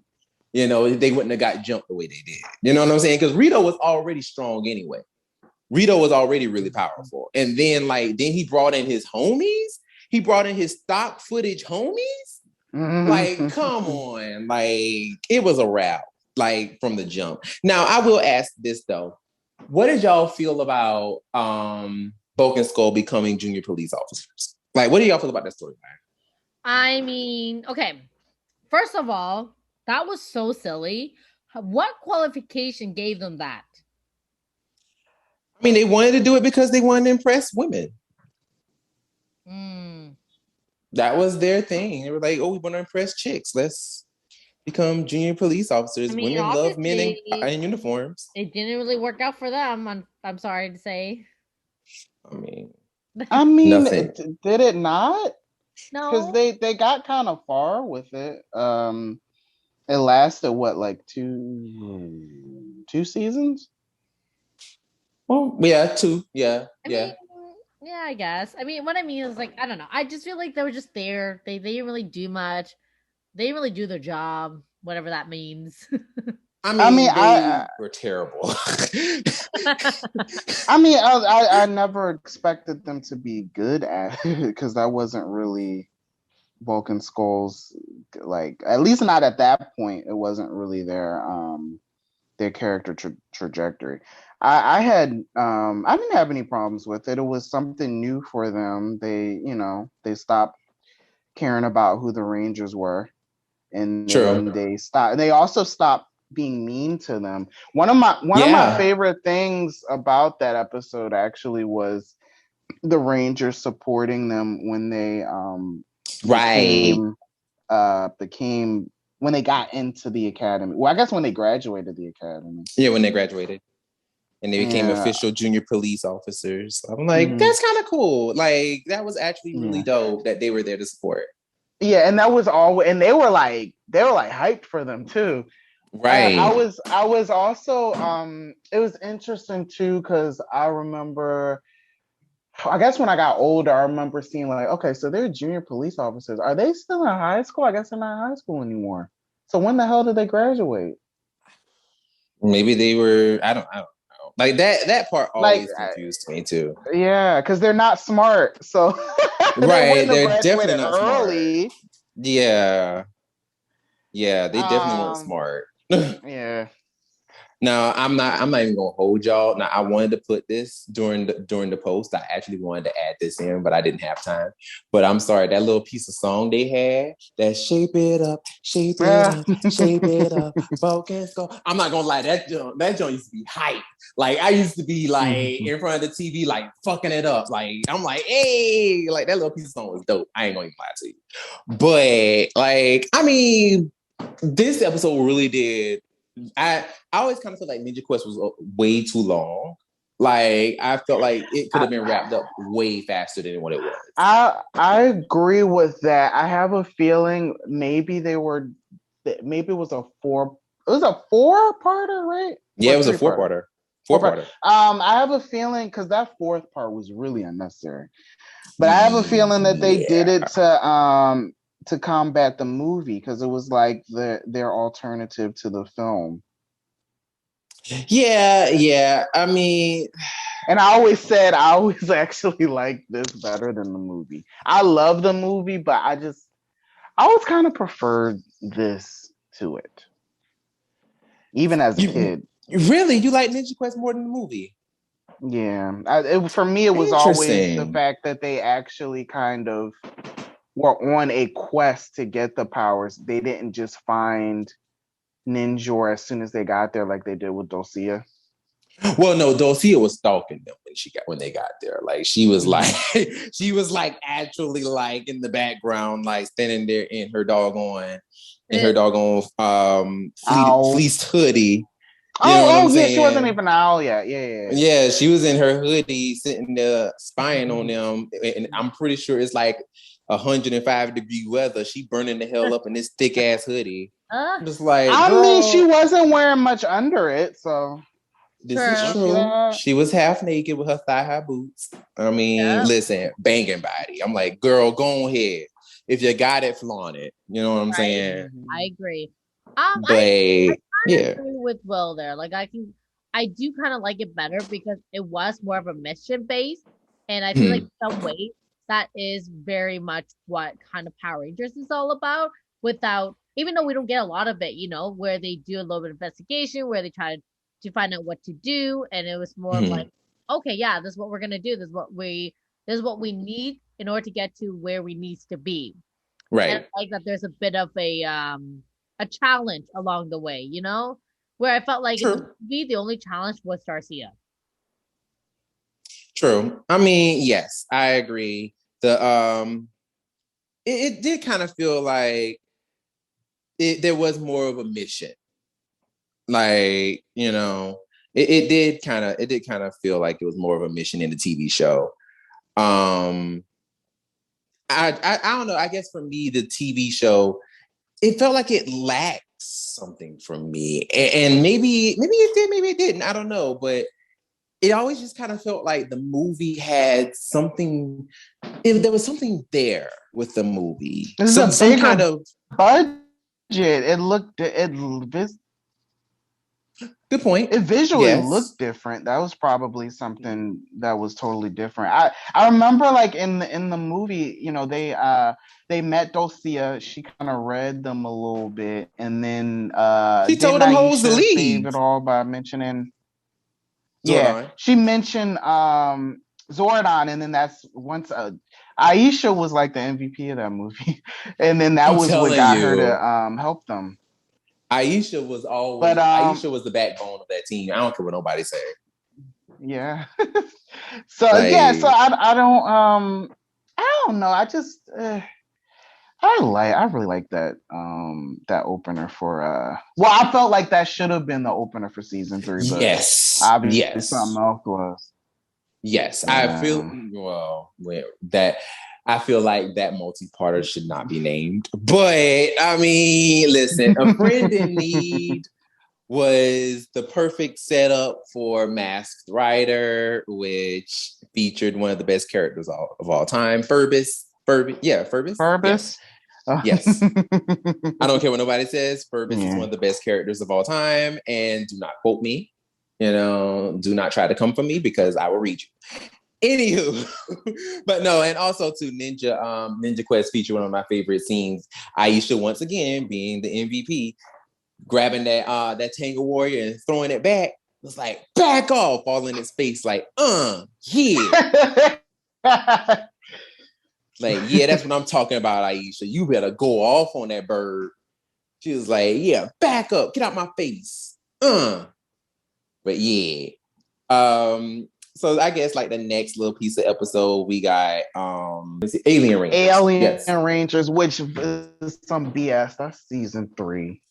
they wouldn't have got jumped the way they did. You know what I'm saying? Because Rito was already strong anyway. Rito was already really powerful. And then he brought in his homies. He brought in his stock footage homies. Like, come on. Like, it was a wrap, like, from the jump. Now, I will ask this, though. What did y'all feel about Bulk and Skull becoming junior police officers? Like, what do y'all feel about that storyline? I mean, okay. First of all, that was so silly. What qualification gave them that? I mean, they wanted to do it because they wanted to impress women. That was their thing. They were like, oh, we want to impress chicks. Let's become junior police officers. I mean, women love men in uniforms. It didn't really work out for them, I'm sorry to say. I mean, nothing. Did it not? No. Because they got kind of far with it. It lasted, what, like two seasons? Well, yeah, two. Yeah, I mean, yeah, I guess. I mean, what I mean is, like, I don't know. I just feel like they were just there. They didn't really do much. They didn't really do their job, whatever that means. I mean, they were terrible. I mean, I never expected them to be good at it because that wasn't really Bulk and Skull's, like, at least not at that point. It wasn't really their character trajectory. I didn't have any problems with it. It was something new for them. They stopped caring about who the Rangers were, and then they also stopped being mean to them. One of my favorite things about that episode actually was the Rangers supporting them when they became when they got into the academy. Well, I guess when they graduated the academy. Yeah, when they graduated. And they became official junior police officers. I'm like, that's kind of cool. Like, that was actually really dope that they were there to support. Yeah, and that was all. And they were like hyped for them too. Right. I was also. It was interesting too because I remember. I guess when I got older, I remember seeing like, okay, so they're junior police officers. Are they still in high school? I guess they're not in high school anymore. So when the hell did they graduate? Maybe they were. I don't know. Like that part always confused me too. Yeah, because they're not smart. So right, they're definitely not early. Smart. Yeah, they definitely weren't smart. Yeah. Now I'm not even gonna hold y'all. Now I wanted to put this during the post. I actually wanted to add this in, but I didn't have time. But I'm sorry, that little piece of song they had, that shape it up, shape it up, focus, go. I'm not gonna lie, that joint used to be hype. Like I used to be like in front of the TV, like fucking it up. Like I'm like, hey, like that little piece of song was dope. I ain't gonna even lie to you. But like, I mean, this episode really did I always kind of feel like Ninja Quest was way too long. Like I felt like it could have been wrapped up way faster than what it was. I agree with that. I have a feeling maybe it was a four-parter, right? Yeah, it was a four-parter. Four-parter. I have a feeling because that fourth part was really unnecessary. But I have a feeling that they did it to combat the movie because it was like their alternative to the film. Yeah. I mean, and I always actually like this better than the movie. I love the movie, but I always kind of preferred this to it, even as a kid. Really, you like Ninja Quest more than the movie? Yeah, for me, it was always the fact that they actually kind of were on a quest to get the powers. They didn't just find Ninja as soon as they got there, like they did with Dulcia. Well, no, Dulcia was stalking them when they got there. Like she was like actually like in the background, like standing there in her doggone fleeced hoodie. You know what I'm saying? She wasn't even owl yet. Yeah, she was in her hoodie sitting there spying on them. And I'm pretty sure it's like 105-degree weather. She burning the hell up in this thick ass hoodie. Just like I mean, she wasn't wearing much under it, so this is true. She was half naked with her thigh-high boots. I mean, listen, banging body. I'm like, girl, go ahead. If you got it, flaunt it. You know what I'm saying? I agree. I agree with Will there. Like I do kind of like it better because it was more of a mission based, and I feel like in some ways that is very much what kind of Power Rangers is all about. Without, even though we don't get a lot of it, you know, where they do a little bit of investigation, where they try to find out what to do, and it was more of like, okay, yeah, this is what we're gonna do. This is what we need in order to get to where we need to be. Right. And I like that there's a bit of a challenge along the way, you know, where I felt like in the movie, the only challenge was Darcia. True. I mean, yes, I agree. It did kind of feel like there was more of a mission. Like, you know, it did kind of feel like it was more of a mission in the TV show. I don't know. I guess for me, the TV show, it felt like it lacked something from me, and maybe it did, maybe it didn't. I don't know, but it always just kind of felt like the movie had something. There was something there with the movie. Some kind of budget. Good point. It visually looked different. That was probably something that was totally different. I remember like in the movie, you know, they met Dulcia. She kind of read them a little bit, and then she told them hoes to leave. Save it all by mentioning Zordon. She mentioned Zordon, and then that's once Aisha was like the MVP of that movie, and then that was what got her to help them. Aisha was always Aisha was the backbone of that team. I don't care what nobody said. Yeah. So I don't know. I just I really like that that opener for I felt like that should have been the opener for season 3, but obviously something else was. Yes, I feel I feel like that multi-parter should not be named. But I mean, listen, A Friend in Need was the perfect setup for Masked Rider, which featured one of the best characters of all time, Furbus. Furbus? Yes. I don't care what nobody says. Furbus is one of the best characters of all time. And do not quote me. You know, do not try to come for me because I will read you. Anywho, but no, and also to Ninja Quest feature one of my favorite scenes. Aisha once again being the MVP, grabbing that Tango Warrior and throwing it back. Was like, back off, all in his face, like, yeah. Like, yeah, that's what I'm talking about, Aisha. You better go off on that bird. She was like, yeah, back up, get out my face. But yeah. So I guess like the next little piece of episode we got Alien Rangers. Rangers, which is some BS. That's season 3.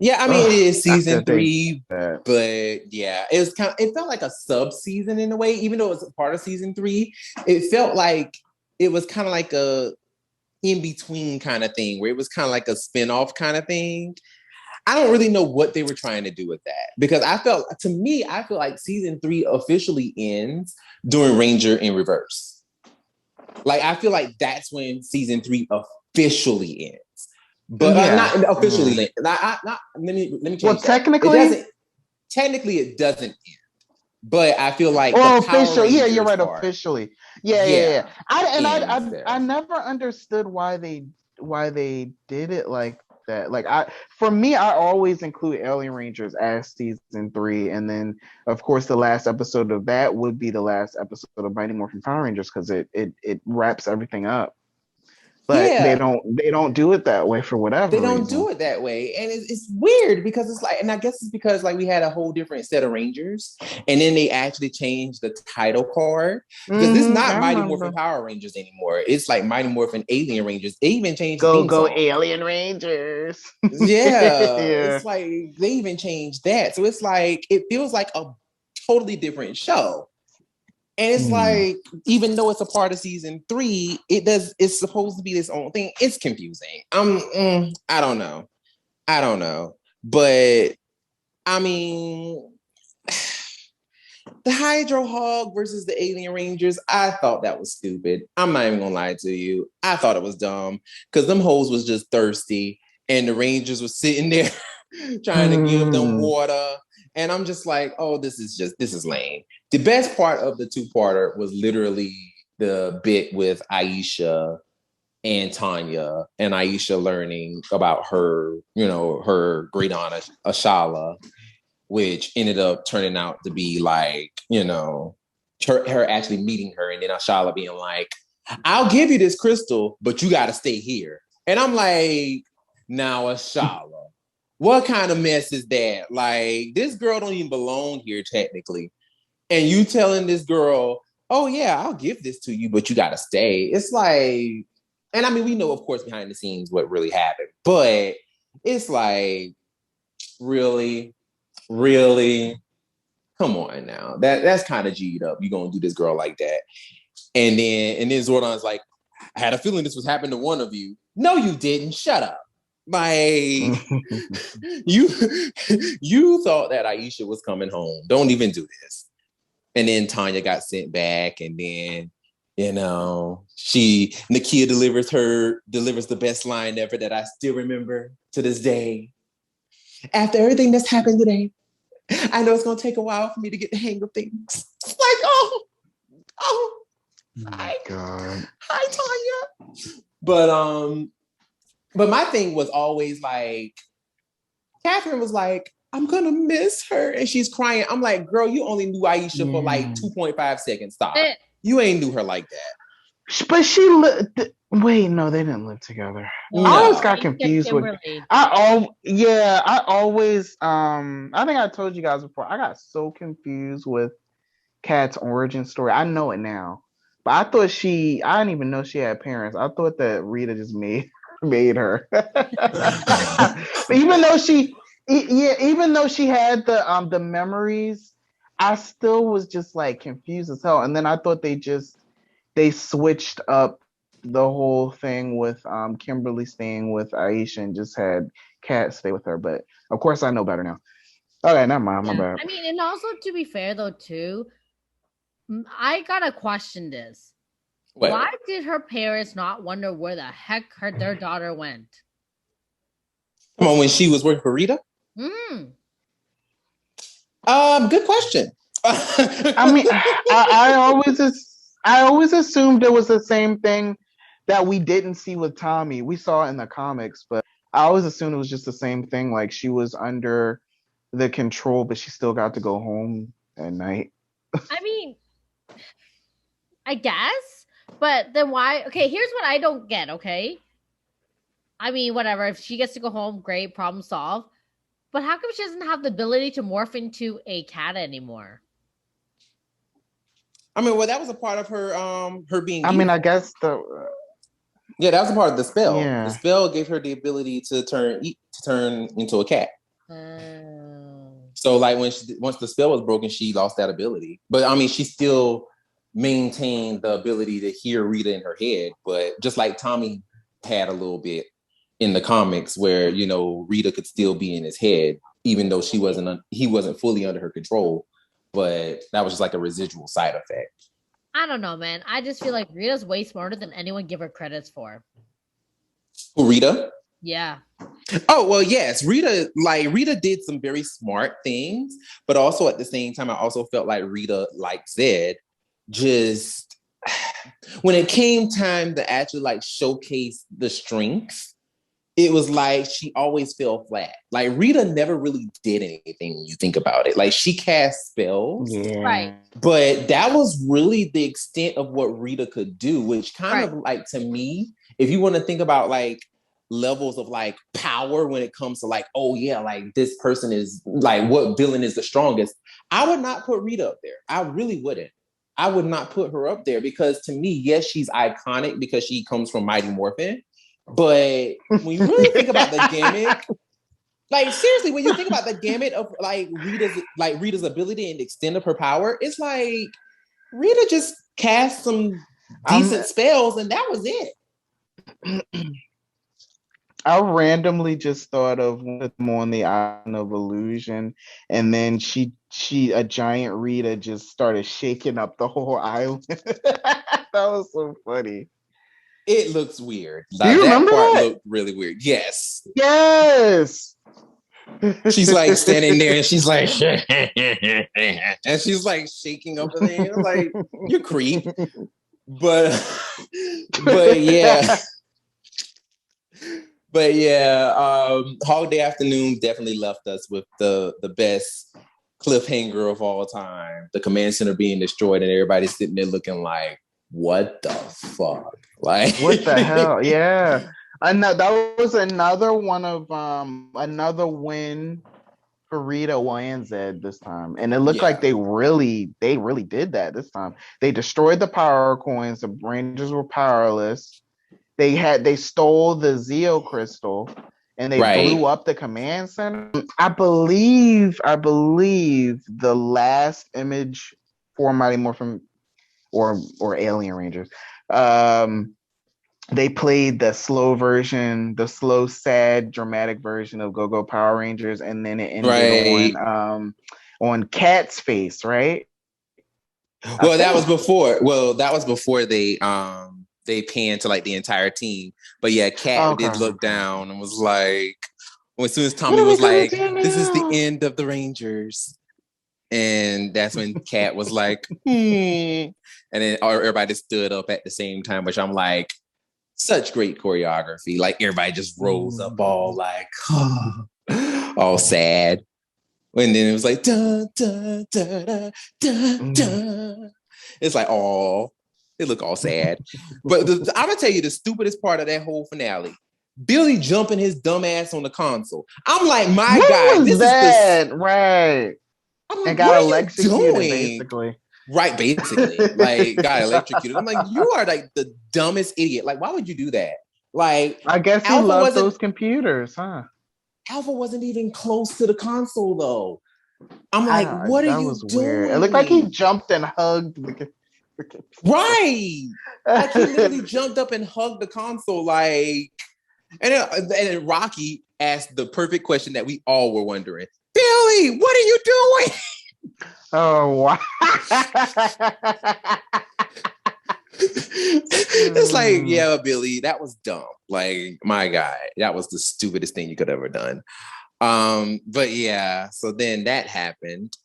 Yeah, I mean, it is season 3, that. but yeah, it felt like a sub-season in a way, even though it was part of season 3. It felt like it was kind of like a in-between kind of thing, where it was kind of like a spin-off kind of thing. I don't really know what they were trying to do with that, because I feel like season 3 officially ends during Ranger in Reverse. Like, I feel like that's when season 3 officially ends. But not officially. Let me change that. Technically, it doesn't end. But I feel like official. Yeah, you're right. Part, officially. Yeah. I never understood why they did it like that. Like, for me, I always include Alien Rangers as season 3, and then of course the last episode of that would be the last episode of Mighty Morphin Power Rangers, because it wraps everything up. But they don't do it that way for whatever reason. They don't do it that way. And it's weird, because it's like, and I guess it's because like we had a whole different set of Rangers, and then they actually changed the title card. Because this is not Mighty Morphin Power Rangers anymore. It's like Mighty Morphin Alien Rangers. They even changed the theme song. Alien Rangers. Yeah. It's like they even changed that. So it's like, it feels like a totally different show. And it's like, even though it's a part of season 3, it's supposed to be this own thing. It's confusing. I don't know. But I mean, the Hydro Hog versus the Alien Rangers, I thought that was stupid. I'm not even gonna lie to you. I thought it was dumb, because them hoes was just thirsty, and the Rangers was sitting there trying to give them water. And I'm just like, oh, this is lame. The best part of the 2-parter was literally the bit with Aisha and Tanya, and Aisha learning about her, her great aunt Ashala, which ended up turning out to be like, her actually meeting her, and then Ashala being like, I'll give you this crystal, but you got to stay here. And I'm like, now Ashala, what kind of mess is that? Like, this girl don't even belong here technically. And you telling this girl, oh yeah, I'll give this to you, but you got to stay. It's like, and I mean, we know, of course, behind the scenes what really happened, but it's like, really? Come on now. That's kind of G'd up. You're going to do this girl like that. And then Zordon's like, I had a feeling this was happening to one of you. No, you didn't. Shut up. Like, you thought that Aisha was coming home. Don't even do this. And then Tanya got sent back, and then Nakia delivers the best line ever that I still remember to this day. After everything that's happened today, I know it's gonna take a while for me to get the hang of things. It's like, oh, hi, God. Hi, Tanya. But my thing was always like, Catherine was like, I'm gonna miss her, and she's crying. I'm like, girl, you only knew Aisha for like 2.5 seconds. Stop. You ain't knew her like that. But wait, no, they didn't live together. No. I always got confused with. I always. I think I told you guys before. I got so confused with Kat's origin story. I know it now, but I thought I didn't even know she had parents. I thought that Rita just made her. But even though she had the memories, I still was just like confused as hell. And then I thought they switched up the whole thing with Kimberly staying with Aisha and just had Kat stay with her. But of course I know better now. Okay, never mind. My bad. I mean, and also to be fair though, too, I gotta question this. What? Why did her parents not wonder where the heck their daughter went? Come on, when she was working for Rita? Good question. I mean, I always assumed it was the same thing that we didn't see with Tommy. We saw it in the comics, but I always assumed it was just the same thing. Like, she was under the control, but she still got to go home at night. I mean, I guess, but then why? Okay, here's what I don't get, okay? I mean, whatever. If she gets to go home, great, problem solved. But how come she doesn't have the ability to morph into a cat anymore? I mean, well, that was a part of her being evil. I mean, I guess that was a part of the spell. Yeah. The spell gave her the ability to turn into a cat. So like once the spell was broken, she lost that ability. But I mean, she still maintained the ability to hear Rita in her head. But just like Tommy had a little bit in the comics, where Rita could still be in his head, even though he wasn't fully under her control. But that was just like a residual side effect. I don't know, man. I just feel like Rita's way smarter than anyone give her credits for. Who, Rita? Yeah. Oh, well, yes. Rita did some very smart things, but also at the same time, I also felt like Rita, like Zed, just when it came time to actually like showcase the strengths, it was like she always fell flat. Like Rita never really did anything when you think about it. Like she cast spells, right? But that was really the extent of what Rita could do, which kind of like, to me, if you want to think about like levels of like power when it comes to like, oh yeah, like this person is like, what villain is the strongest, I would not put Rita up there. I really wouldn't. I would not put her up there because to me, yes, she's iconic because she comes from Mighty Morphin. But when you really think about the gimmick, like seriously, when you think about the gamut of like Rita's ability and the extent of her power, it's like Rita just cast some decent spells and that was it. I randomly just thought of them on the Island of Illusion, and then a giant Rita just started shaking up the whole island. That was so funny. It looks weird. Do you remember that part that? looked really weird. Yes. Yes. She's like standing there and she's like, and she's like shaking over there. Like, you creep. But yeah. But yeah, Holiday Afternoon definitely left us with the best cliffhanger of all time. The command center being destroyed and everybody's sitting there looking like, what the fuck? Like, what the hell? Yeah. And that was another one of another win for Rita and Zed this time. And it looked like they really did that this time. They destroyed the power coins, the Rangers were powerless. They stole the Zeo crystal and they blew up the command center. I believe the last image for Mighty Morphin or Alien Rangers, they played the slow, sad, dramatic version of Go-Go Power Rangers, and then it ended on Cat's face, right? Well, that was before they panned to like the entire team. But yeah, Cat did look down and was like, as soon as Tommy was like, this is the end of the Rangers. And that's when Cat was like, And then everybody stood up at the same time, which I'm like, such great choreography. Like everybody just rose up all like, all sad. And then it was like, dun, dun, dun, dun, dun, dun. It's like, oh, it looked all sad. But I'm going to tell you the stupidest part of that whole finale. Billy jumping his dumb ass on the console. I'm like, my God, this is right. I'm like, and got electrocuted, basically. Right, basically. Like, got electrocuted. I'm like, you are like the dumbest idiot. Like, why would you do that? Like, I guess he loved those computers, huh? Alpha wasn't even close to the console, though. I'm like, what are you doing? Weird. It looked like he jumped and hugged the right. Like, he literally jumped up and hugged the console, like... And then Rocky asked the perfect question that we all were wondering. Billy, what are you doing? Oh, wow. It's like, yeah, Billy, that was dumb. Like, my God, that was the stupidest thing you could have ever done. But yeah, so then that happened.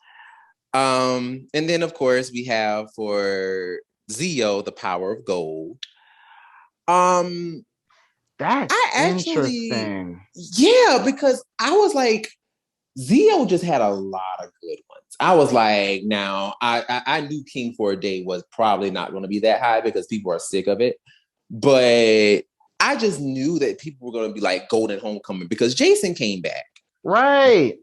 And then, of course, we have for Zeo, the power of gold. That's interesting. Yeah, because I was like, Zeo just had a lot of good ones. I was like, now, I knew King for a Day was probably not going to be that high because people are sick of it. But I just knew that people were going to be like Golden Homecoming because Jason came back. Right.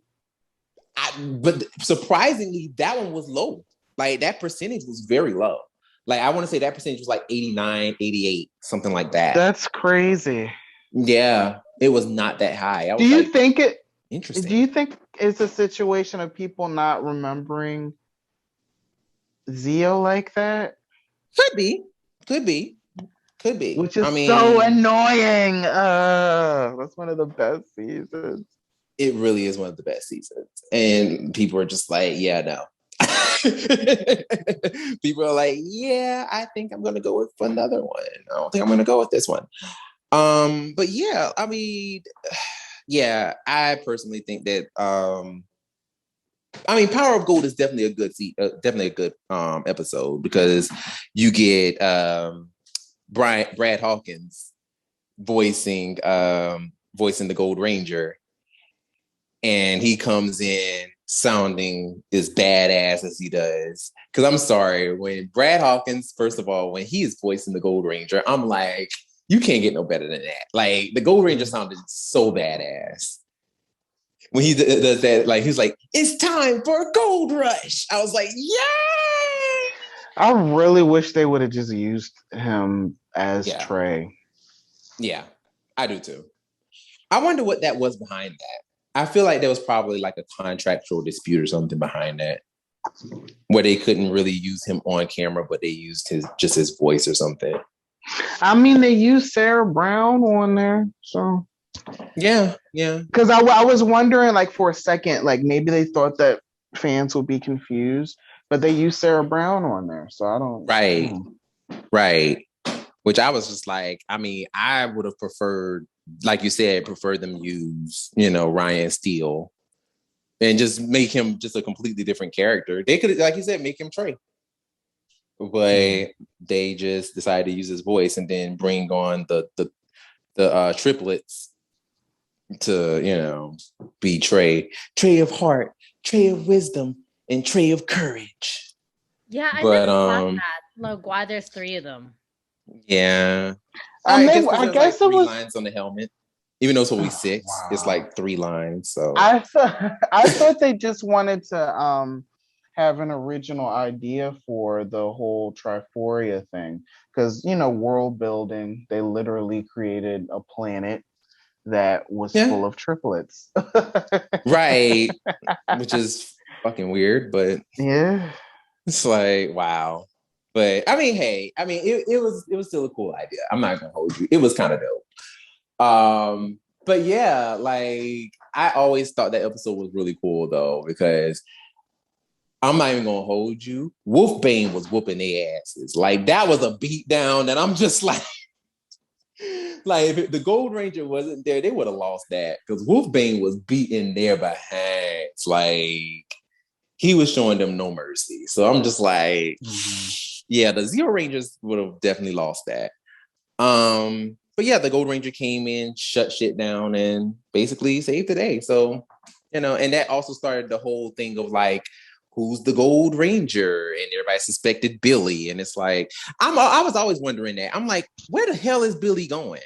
But surprisingly, that one was low. Like, that percentage was very low. Like, I want to say that percentage was like 89, 88, something like that. That's crazy. Yeah, it was not that high. Do you think it Interesting. Do you think it's a situation of people not remembering Zeo like that? Could be. Which is so annoying. That's one of the best seasons. It really is one of the best seasons. And people are just like, yeah, no. People are like, yeah, I think I'm going to go with another one. I don't think I'm going to go with this one. But yeah, I mean, yeah, I personally think that, I mean, Power of Gold is definitely a good episode because you get Brad Hawkins voicing the Gold Ranger, and he comes in sounding as badass as he does. Because I'm sorry, when Brad Hawkins, first of all, when he is voicing the Gold Ranger, I'm like, you can't get no better than that. Like, the Gold Ranger sounded so badass. When he does that, like, he's like, it's time for a gold rush. I was like, yay! I really wish they would have just used him as Trey. Yeah, I do too. I wonder what that was behind that. I feel like there was probably like a contractual dispute or something behind that, where they couldn't really use him on camera, but they used his voice or something. I mean, they used Sarah Brown on there, so yeah. Because I was wondering, like, for a second, like maybe they thought that fans would be confused, but they used Sarah Brown on there, so I don't. Right. Which I was just like, I mean, I would have preferred, like you said, them use, Ryan Steele and just make him just a completely different character. They could, like you said, make him Trey. But they just decided to use his voice and then bring on the triplets to, be Trey of heart, Trey of wisdom, and Trey of courage. Yeah, I never got that. Like, why there's 3 of them. Yeah. I guess it was 3 lines on the helmet. Even though it's only 6, it's like 3 lines. So I thought they just wanted to have an original idea for the whole Triforia thing. Because, world building, they literally created a planet that was full of triplets. Right. Which is fucking weird, but yeah. It's like, wow. But I mean, hey, it was still a cool idea. I'm not gonna hold you. It was kind of dope. But yeah, like I always thought that episode was really cool though, because I'm not even gonna hold you. Wolfbane was whooping their asses. Like that was a beat down, and I'm just like, if the Gold Ranger wasn't there, they would have lost that because Wolfbane was beating their behinds. Like he was showing them no mercy. So I'm just like, yeah, the Zero Rangers would have definitely lost that. But yeah, the Gold Ranger came in, shut shit down, and basically saved the day. So, and that also started the whole thing of like, who's the Gold Ranger? And everybody suspected Billy. And it's like, I was always wondering that. I'm like, where the hell is Billy going?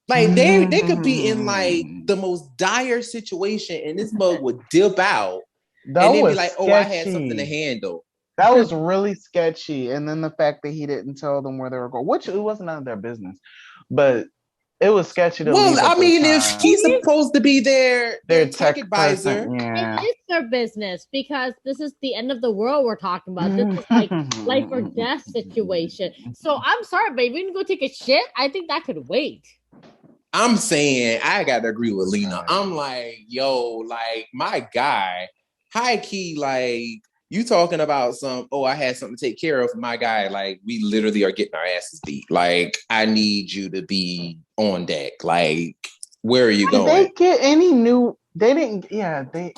Like they could be in like the most dire situation and this mug would dip out and then be like, oh, I had something to handle. That was really sketchy. And then the fact that he didn't tell them where they were going, which it wasn't none of their business, but it was sketchy to Well, I mean, if he's supposed to be their tech advisor. It is their business because this is the end of the world we're talking about. This is like life or death situation. So I'm sorry, but if you can go take a shit, I think that could wait. I'm saying I gotta agree with Lena. I'm like, yo, like my guy, high key, like you talking about I had something to take care of. My guy, like we literally are getting our asses beat. Like I need you to be on deck. Like where are you going? Did they get any new? They didn't. Yeah, did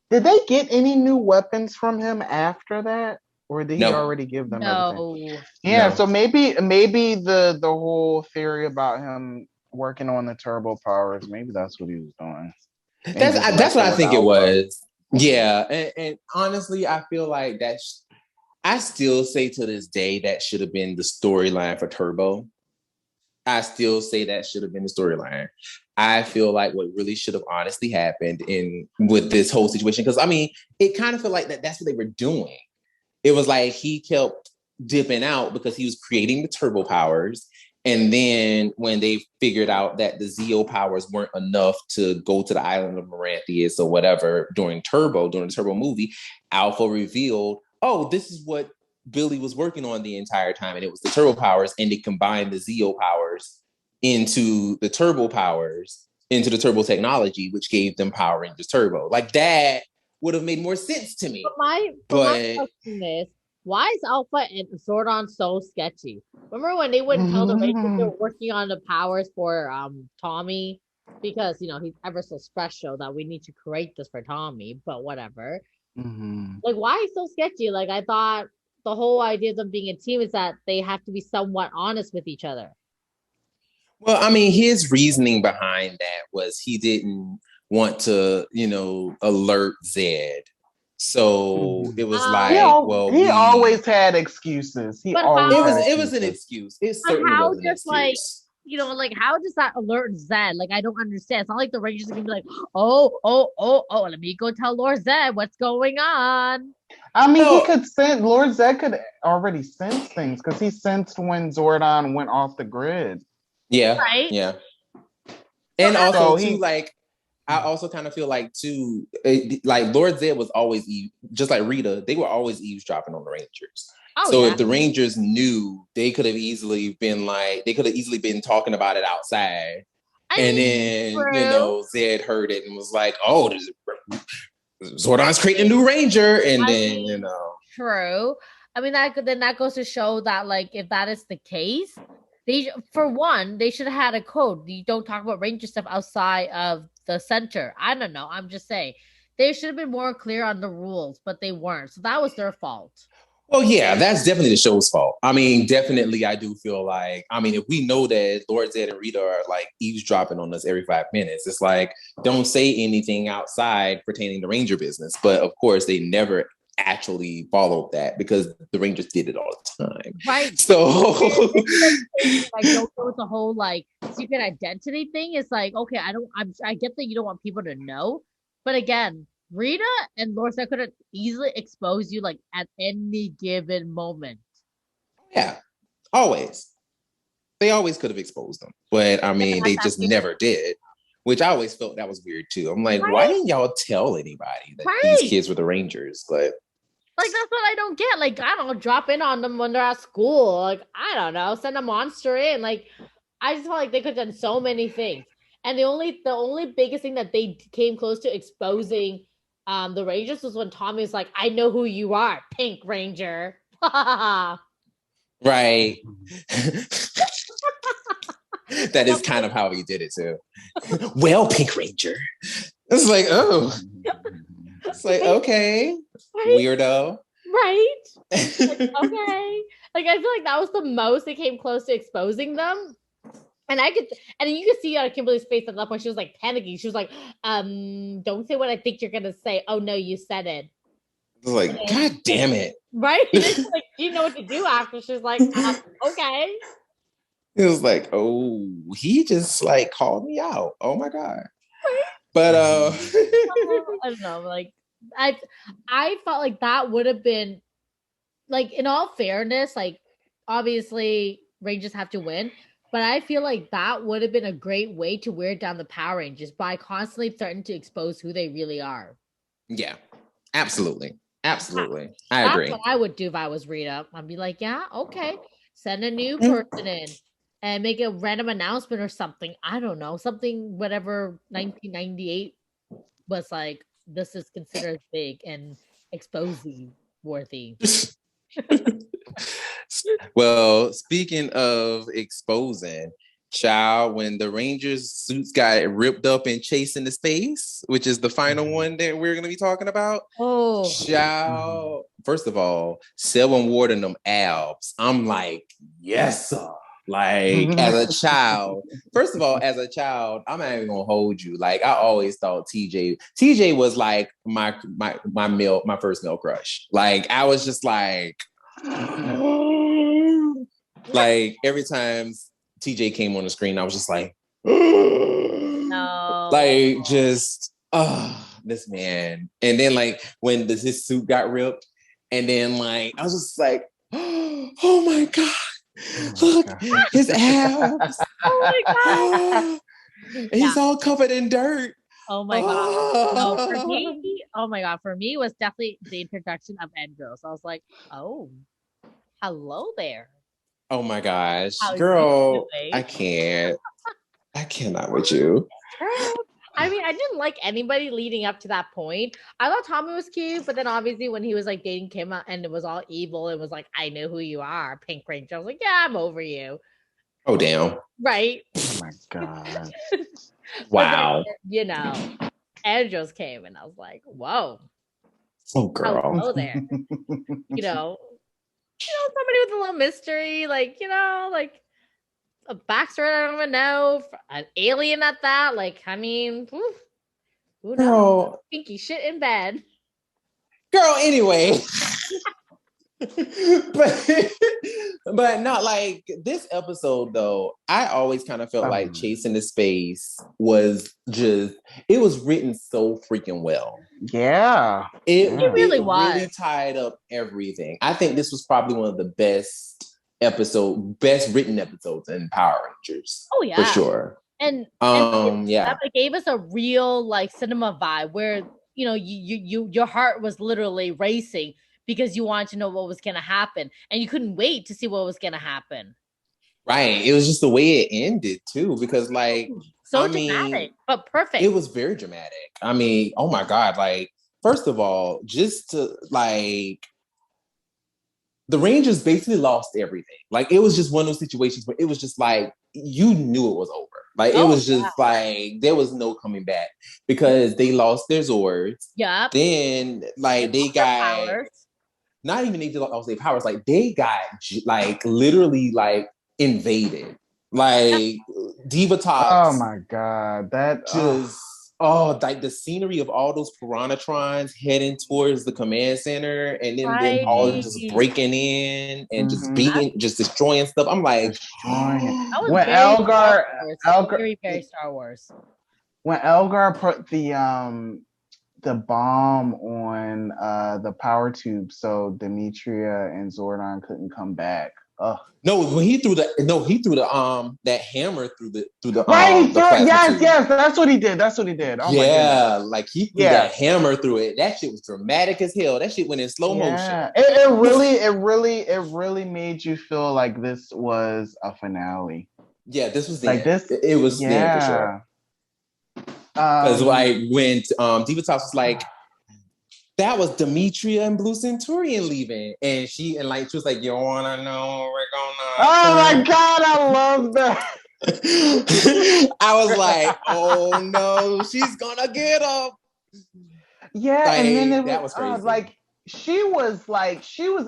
they get any new weapons from him after that, or did he already give them everything? Yeah, so maybe the whole theory about him working on the turbo powers, maybe that's what he was doing. That's what I think it was. Yeah, and honestly, I feel like I still say to this day that should have been the storyline for Turbo. I still say that should have been the storyline. I feel like what really should have honestly happened with this whole situation, because I mean, it kind of felt like that's what they were doing. It was like he kept dipping out because he was creating the turbo powers, And then when they figured out that the Zeo powers weren't enough to go to the island of Maranthius or whatever during the Turbo movie, Alpha revealed, oh, this is what Billy was working on the entire time. And it was the Turbo powers, and they combined the Zeo powers into the Turbo powers, into the Turbo technology, which gave them Power Rangers Turbo. Like, that would have made more sense to me. But my question is, why is Alpha and Zordon so sketchy? Remember when they wouldn't tell the Rangers they were working on the powers for Tommy? Because, you know, he's ever so special that we need to create this for Tommy, but whatever. Like, why is so sketchy? Like, I thought the whole idea of them being a team is that they have to be somewhat honest with each other. Well, I mean, his reasoning behind that was he didn't want to, you know, alert Zed. So it was like, he always had excuses. It was an excuse. It certainly was an excuse. Like, you know, like, how does that alert Zed? Like, I don't understand. It's not like the Rangers are gonna be like, oh, let me go tell Lord Zed what's going on. I mean, he could sense. Lord Zed could already sense things because he sensed when Zordon went off the grid. Yeah, right. Yeah, and also too, like, I also kind of feel like too, like Lord Zed was always just like Rita. They were always eavesdropping on the Rangers. If the Rangers knew, they could have easily been talking about it outside. And then, you know, Zed heard it and was like, oh, Zordon's creating a new Ranger. And you know. True. I mean, that goes to show that, like, if that is the case, they should have had a code. You don't talk about Ranger stuff outside of the center. I don't know. I'm just saying. They should have been more clear on the rules, but they weren't. So that was their fault. Well, yeah, that's definitely the show's fault. I mean, definitely, I do feel like, I mean, if we know that Lord Zed and Rita are like eavesdropping on us every 5 minutes, it's like, don't say anything outside pertaining to Ranger business. But of course, they never actually followed that because the Rangers did it all the time. Right. So, like, don't go with the whole like secret identity thing. It's like, okay, I get that you don't want people to know, but again, Rita and Lord Zed could have easily exposed you like at any given moment. Yeah, always. They always could have exposed them, but I mean, they just never did. Which I always felt that was weird too. I'm like, why didn't y'all tell anybody that these kids were the Rangers? But like, that's what I don't get. Like, I don't know, drop in on them when they're at school. Like, I don't know, send a monster in. Like, I just felt like they could have done so many things. And the only biggest thing that they came close to exposing the Rangers was when Tommy was like, I know who you are, Pink Ranger. Right. That is kind of how he did it too. Well, Pink Ranger. It's like, oh. It's like, okay. Right? Weirdo. Right? Like, okay. Like, I feel like that was the most they came close to exposing them. And you could see on Kimberly's face at that point, she was like panicking. She was like, don't say what I think you're gonna say. Oh no, you said it. I was like, God damn it. Right? Like, you know what to do after. She's like, okay. It was like, oh, he just like called me out. Oh my God. But I don't know, like I felt like that would have been, like, in all fairness, like, obviously Rangers have to win. But I feel like that would have been a great way to wear down the Power Rangers by constantly threatening to expose who they really are. Yeah, absolutely. Absolutely. I agree. That's what I would do if I was Rita. I'd be like, yeah, okay. Send a new person in and make a random announcement or something. I don't know. Something, whatever 1998 was like, this is considered big and exposing worthy. Well, speaking of exposing, child, when the Rangers suits got ripped up and chased into space, which is the final one that we're going to be talking about. Oh, child. First of all, Selwyn Ward and them abs. I'm like, yes, sir. Like, as a child, first of all, as a child, I'm not even gonna hold you. Like, I always thought TJ was like my first male crush. Like, I was just like every time TJ came on the screen, I was just like, no, like, just this man. And then like when his suit got ripped, and then like I was just like, oh my God. Look, his abs. Oh my god. He's all covered in dirt. Oh my god. No, for me, oh my god, for me it was definitely the introduction of Andros. I was like, oh, hello there. Oh my gosh. How Girl, I can't. I cannot with you. I mean, I didn't like anybody leading up to that point. I thought Tommy was cute, but then obviously when he was like dating Kim and it was all evil, it was like, I know who you are, Pink Ranger. I was like, yeah, I'm over you. Oh, damn. Right? Oh my god. Wow. Then, you know, Andros came and I was like, whoa. Oh, girl. Hello there. You know, somebody with a little mystery, like, like a backstory I don't even know, an alien at that. Like, I mean, who knows? Pinky shit in bed. Girl, anyway. but not like this episode though. I always kind of felt like Chasing the Space was it was written so freaking well. Yeah. It really was. Really tied up everything. I think this was probably one of the best written episodes in Power Rangers. Oh yeah, for sure. And yeah, that gave us a real like cinema vibe where your heart was literally racing because you wanted to know what was going to happen and you couldn't wait to see what was going to happen. Right. It was just the way it ended too, because like dramatic, but perfect. It was very dramatic. I mean, oh my God! Like, first of all, just to like. The Rangers basically lost everything. Like, it was just one of those situations where it was just like, you knew it was over. Like, it was just like, there was no coming back because they lost their Zords. Yeah. Then, like, they got, not even they lost their powers. Like, they got, like, literally, like, invaded. Like, Divatox. Oh my God. That just... like the scenery of all those Piranatrons heading towards the command center and then them all just breaking in and just destroying stuff. I'm like, when Elgar very, very Star Wars. When Elgar put the bomb on the power tube so Demetria and Zordon couldn't come back. No, when he threw that hammer through the right. Yes, that's what he did. Oh yeah, like he threw that hammer through it. That shit was dramatic as hell. That shit went in slow motion. It really made you feel like this was a finale. Yeah, this was like this. It was for sure. Because like when Divatox was like, that was Demetria and Blue Centurion leaving. And she was like, you wanna know we're gonna... Oh my God, I love that. I was like, oh no, she's gonna get up. Yeah, like, and then that was crazy. She was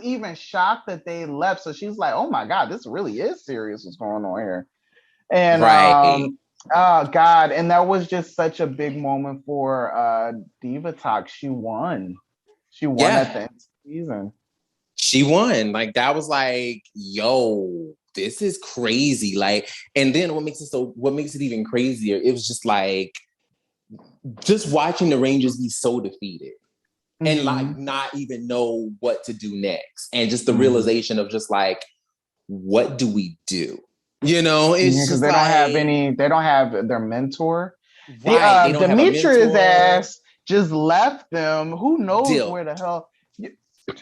even shocked that they left. So she's like, oh my God, this really is serious what's going on here. And oh God, and that was just such a big moment for Divatox. She won at the end of the season. She won. Like, that was like, yo, this is crazy. Like, and then what makes it even crazier, it was just like, just watching the Rangers be so defeated and like not even know what to do next. And just the realization of just like, what do we do? You know, it's just they don't have their mentor. Right. Demetria's ass just left them. Who knows where the hell? Do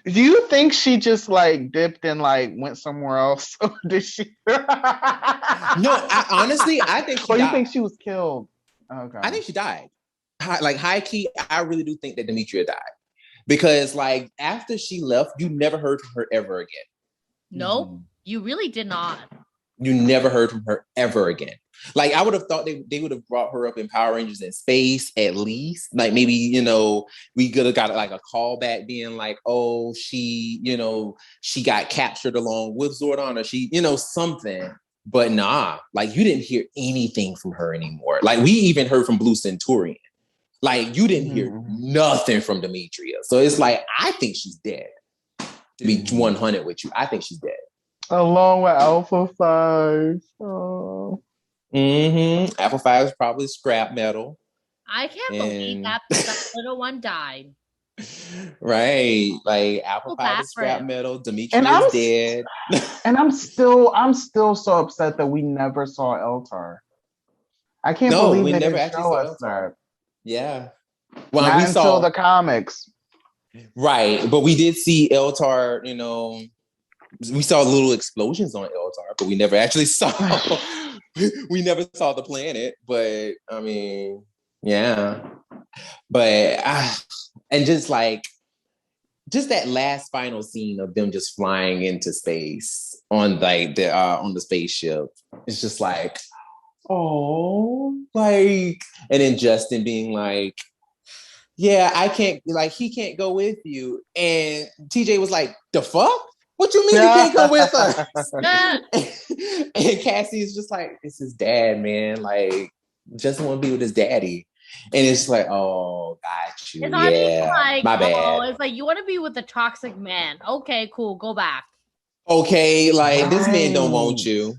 you think she just like dipped and like went somewhere else? Or did she? No, I think she died. You think she was killed? Okay. I think she died. Like, high key, I really do think that Demetria died. Because like after she left, you never heard from her ever again. No, you really did not. You never heard from her ever again. Like, I would have thought they would have brought her up in Power Rangers in Space at least. Like, maybe, we could have got like a callback being like, oh, she got captured along with Zordon, or she, something. But nah, like, you didn't hear anything from her anymore. Like, we even heard from Blue Centurion. Like, you didn't hear nothing from Demetria. So it's like, I think she's dead. To be 100 with you, I think she's dead. Along with Alpha 5. Oh. Alpha 5 is probably scrap metal. I can't believe that little one died. Right. Like apple Feel pie bad with for scrap him. metal. Dimitri And is dead. I'm still so upset that we never saw Eltar. I can't No, believe we they never didn't actually show saw us Eltar. that. Yeah. Well, Not we until saw the comics. right, but we did see Eltar, we saw little explosions on Eltar, but we never actually saw we never saw the planet. But I mean, yeah. But and just that last final scene of them just flying into space on on the spaceship. It's just like, oh, like, and then Justin being like, yeah, I can't, like, he can't go with you. And TJ was like, the fuck? What you mean you can't go with us? And Cassie is just like, it's his dad, man. Like, Justin want to be with his daddy. And it's like, oh, got you. It's not even like, my bad. oh, it's like, you want to be with a toxic man. Okay, cool, go back. Okay, like, this man don't Right. want you.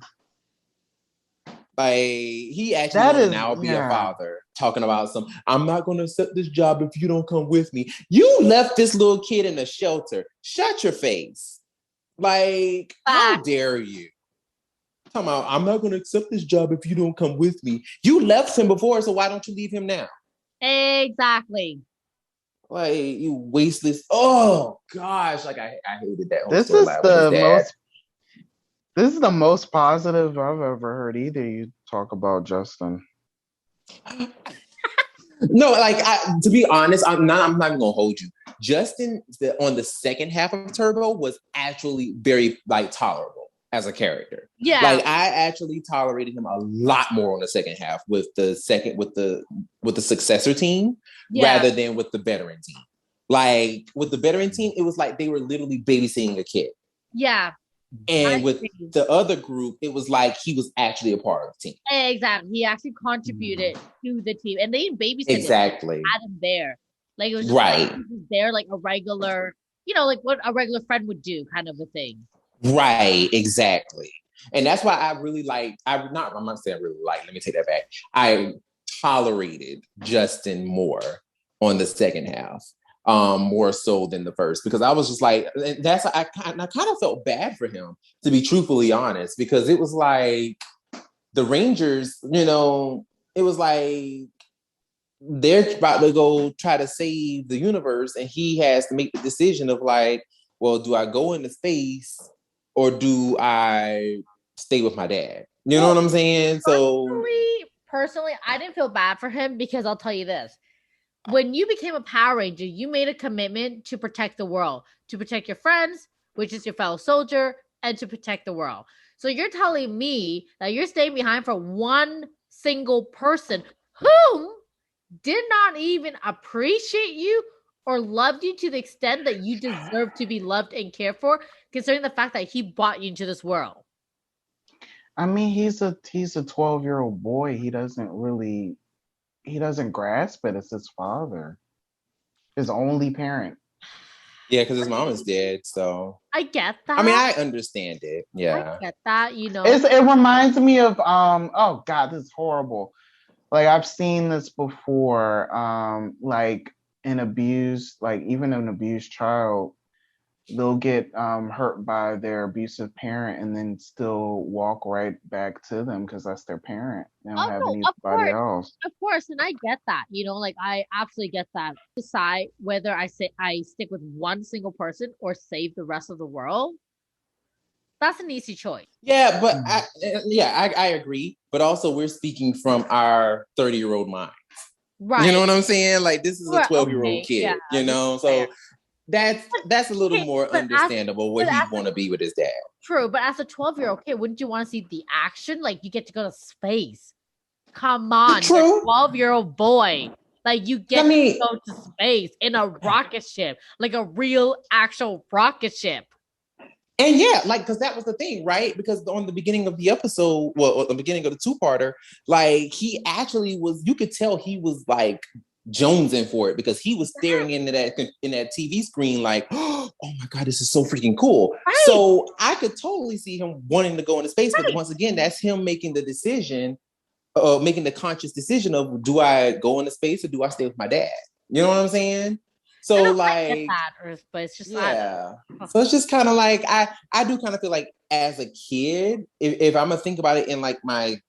Like, he actually want to now be a father, talking about I'm not going to accept this job if you don't come with me. You left this little kid in a shelter. Shut your face. Like, how dare you? Talking about, I'm not going to accept this job if you don't come with me. You left him before, so why don't you leave him now? Exactly. Like, you wasteless. Oh, gosh. Like, I hated that. This is the most positive I've ever heard either you talk about Justin. No, like, to be honest, I'm not even gonna hold you. Justin, on the second half of Turbo, was actually very, like, tolerable as a character. Yeah, like, I actually tolerated him a lot more on the second half with the successor team rather than with the veteran team. Like, with the veteran team, it was like they were literally babysitting a kid. Yeah. And with the other group, it was like he was actually a part of the team. Exactly. He actually contributed to the team. And they didn't babysit exactly. him. They had him there. Like, it was just right. Like, he was there like a regular, like what a regular friend would do kind of a thing. Right, exactly. And that's why I really I'm not saying really let me take that back. I tolerated Justin more on the second half. More so than the first, because I was just like, I kind of felt bad for him, to be truthfully honest, because it was like the Rangers, it was like they're about to go try to save the universe, and he has to make the decision of like, well, do I go into space or do I stay with my dad? You know what I'm saying? Personally, I didn't feel bad for him, because I'll tell you this. When you became a Power Ranger, you made a commitment to protect the world, to protect your friends, which is your fellow soldier, and to protect the world. So you're telling me that you're staying behind for one single person whom did not even appreciate you or loved you to the extent that you deserve to be loved and cared for, considering the fact that he brought you into this world. I mean, he's a 12-year-old boy. He doesn't grasp it. It's his father, his only parent. Yeah, because his mom is dead, so I get that. I mean, I understand it. Yeah, I get that. It reminds me of oh god, this is horrible. Like, I've seen this before. Like even an abused child, they'll get hurt by their abusive parent and then still walk right back to them because that's their parent. They don't have anybody else. Of course, and I get that. I absolutely get that. Decide whether I stick with one single person or save the rest of the world. That's an easy choice. Yeah, but I agree. But also, we're speaking from our 30-year-old minds. Right. You know what I'm saying? Like, this is a 12-year-old kid, so that's a little more understandable where he'd want to be with his dad. True, but as a 12-year-old kid, wouldn't you want to see the action? Like, you get to go to space. Come on, you're a 12-year-old boy. Like, you get to go to space in a rocket ship, like a real, actual rocket ship. And yeah, because that was the thing, right? Because on the beginning of the episode, the beginning of the two-parter, like, he actually was, you could tell he was like jonesing for it, because he was staring into that TV screen like, oh my God, this is so freaking cool. Right. So I could totally see him wanting to go into space, but once again, that's him making the decision, making the conscious decision of, do I go into space or do I stay with my dad? You know what I'm saying? So I get like, that, but it's just yeah. So it's just kind of like I do kind of feel like as a kid, if I'm gonna think about it in like my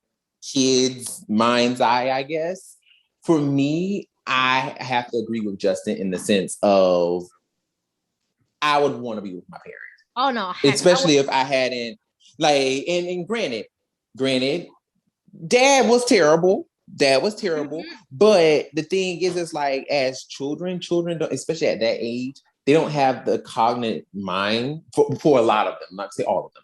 kid's mind's eye, I guess for me, I have to agree with Justin in the sense of I would want to be with my parents. Oh no, especially if I hadn't like and granted, dad was terrible. But the thing is, it's like as children don't, especially at that age, they don't have the cognitive mind for a lot of them, not to say all of them,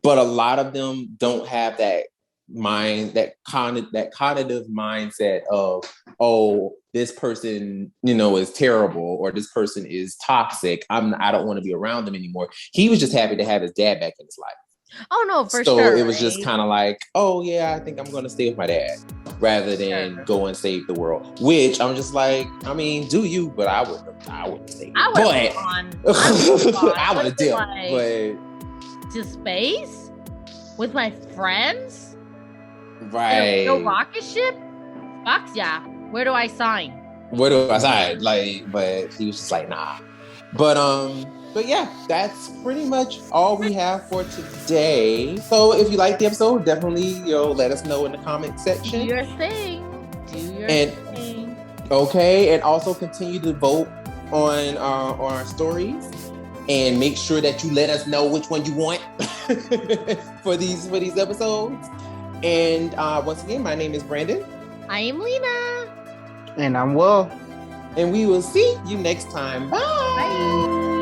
but a lot of them don't have that mind, that cognitive mindset of, oh, this person, is terrible, or this person is toxic. I don't want to be around them anymore. He was just happy to have his dad back in his life. Oh no, for so sure. So it was just kind of like, oh yeah, I think I'm going to stay with my dad rather than go and save the world. Which I'm just like, I mean, do you? But I wouldn't stay. I would have dipped. But to space with my friends, right? No rocket ship. Fuck yeah. Where do I sign? Like, but he was just like, nah. But yeah, that's pretty much all we have for today. So if you like the episode, definitely let us know in the comment section. Do your thing. Thing. Okay, and also continue to vote on our stories, and make sure that you let us know which one you want for these episodes. And once again, my name is Brandon. I am Lena. And I'm Will. And we will see you next time. Bye. Bye.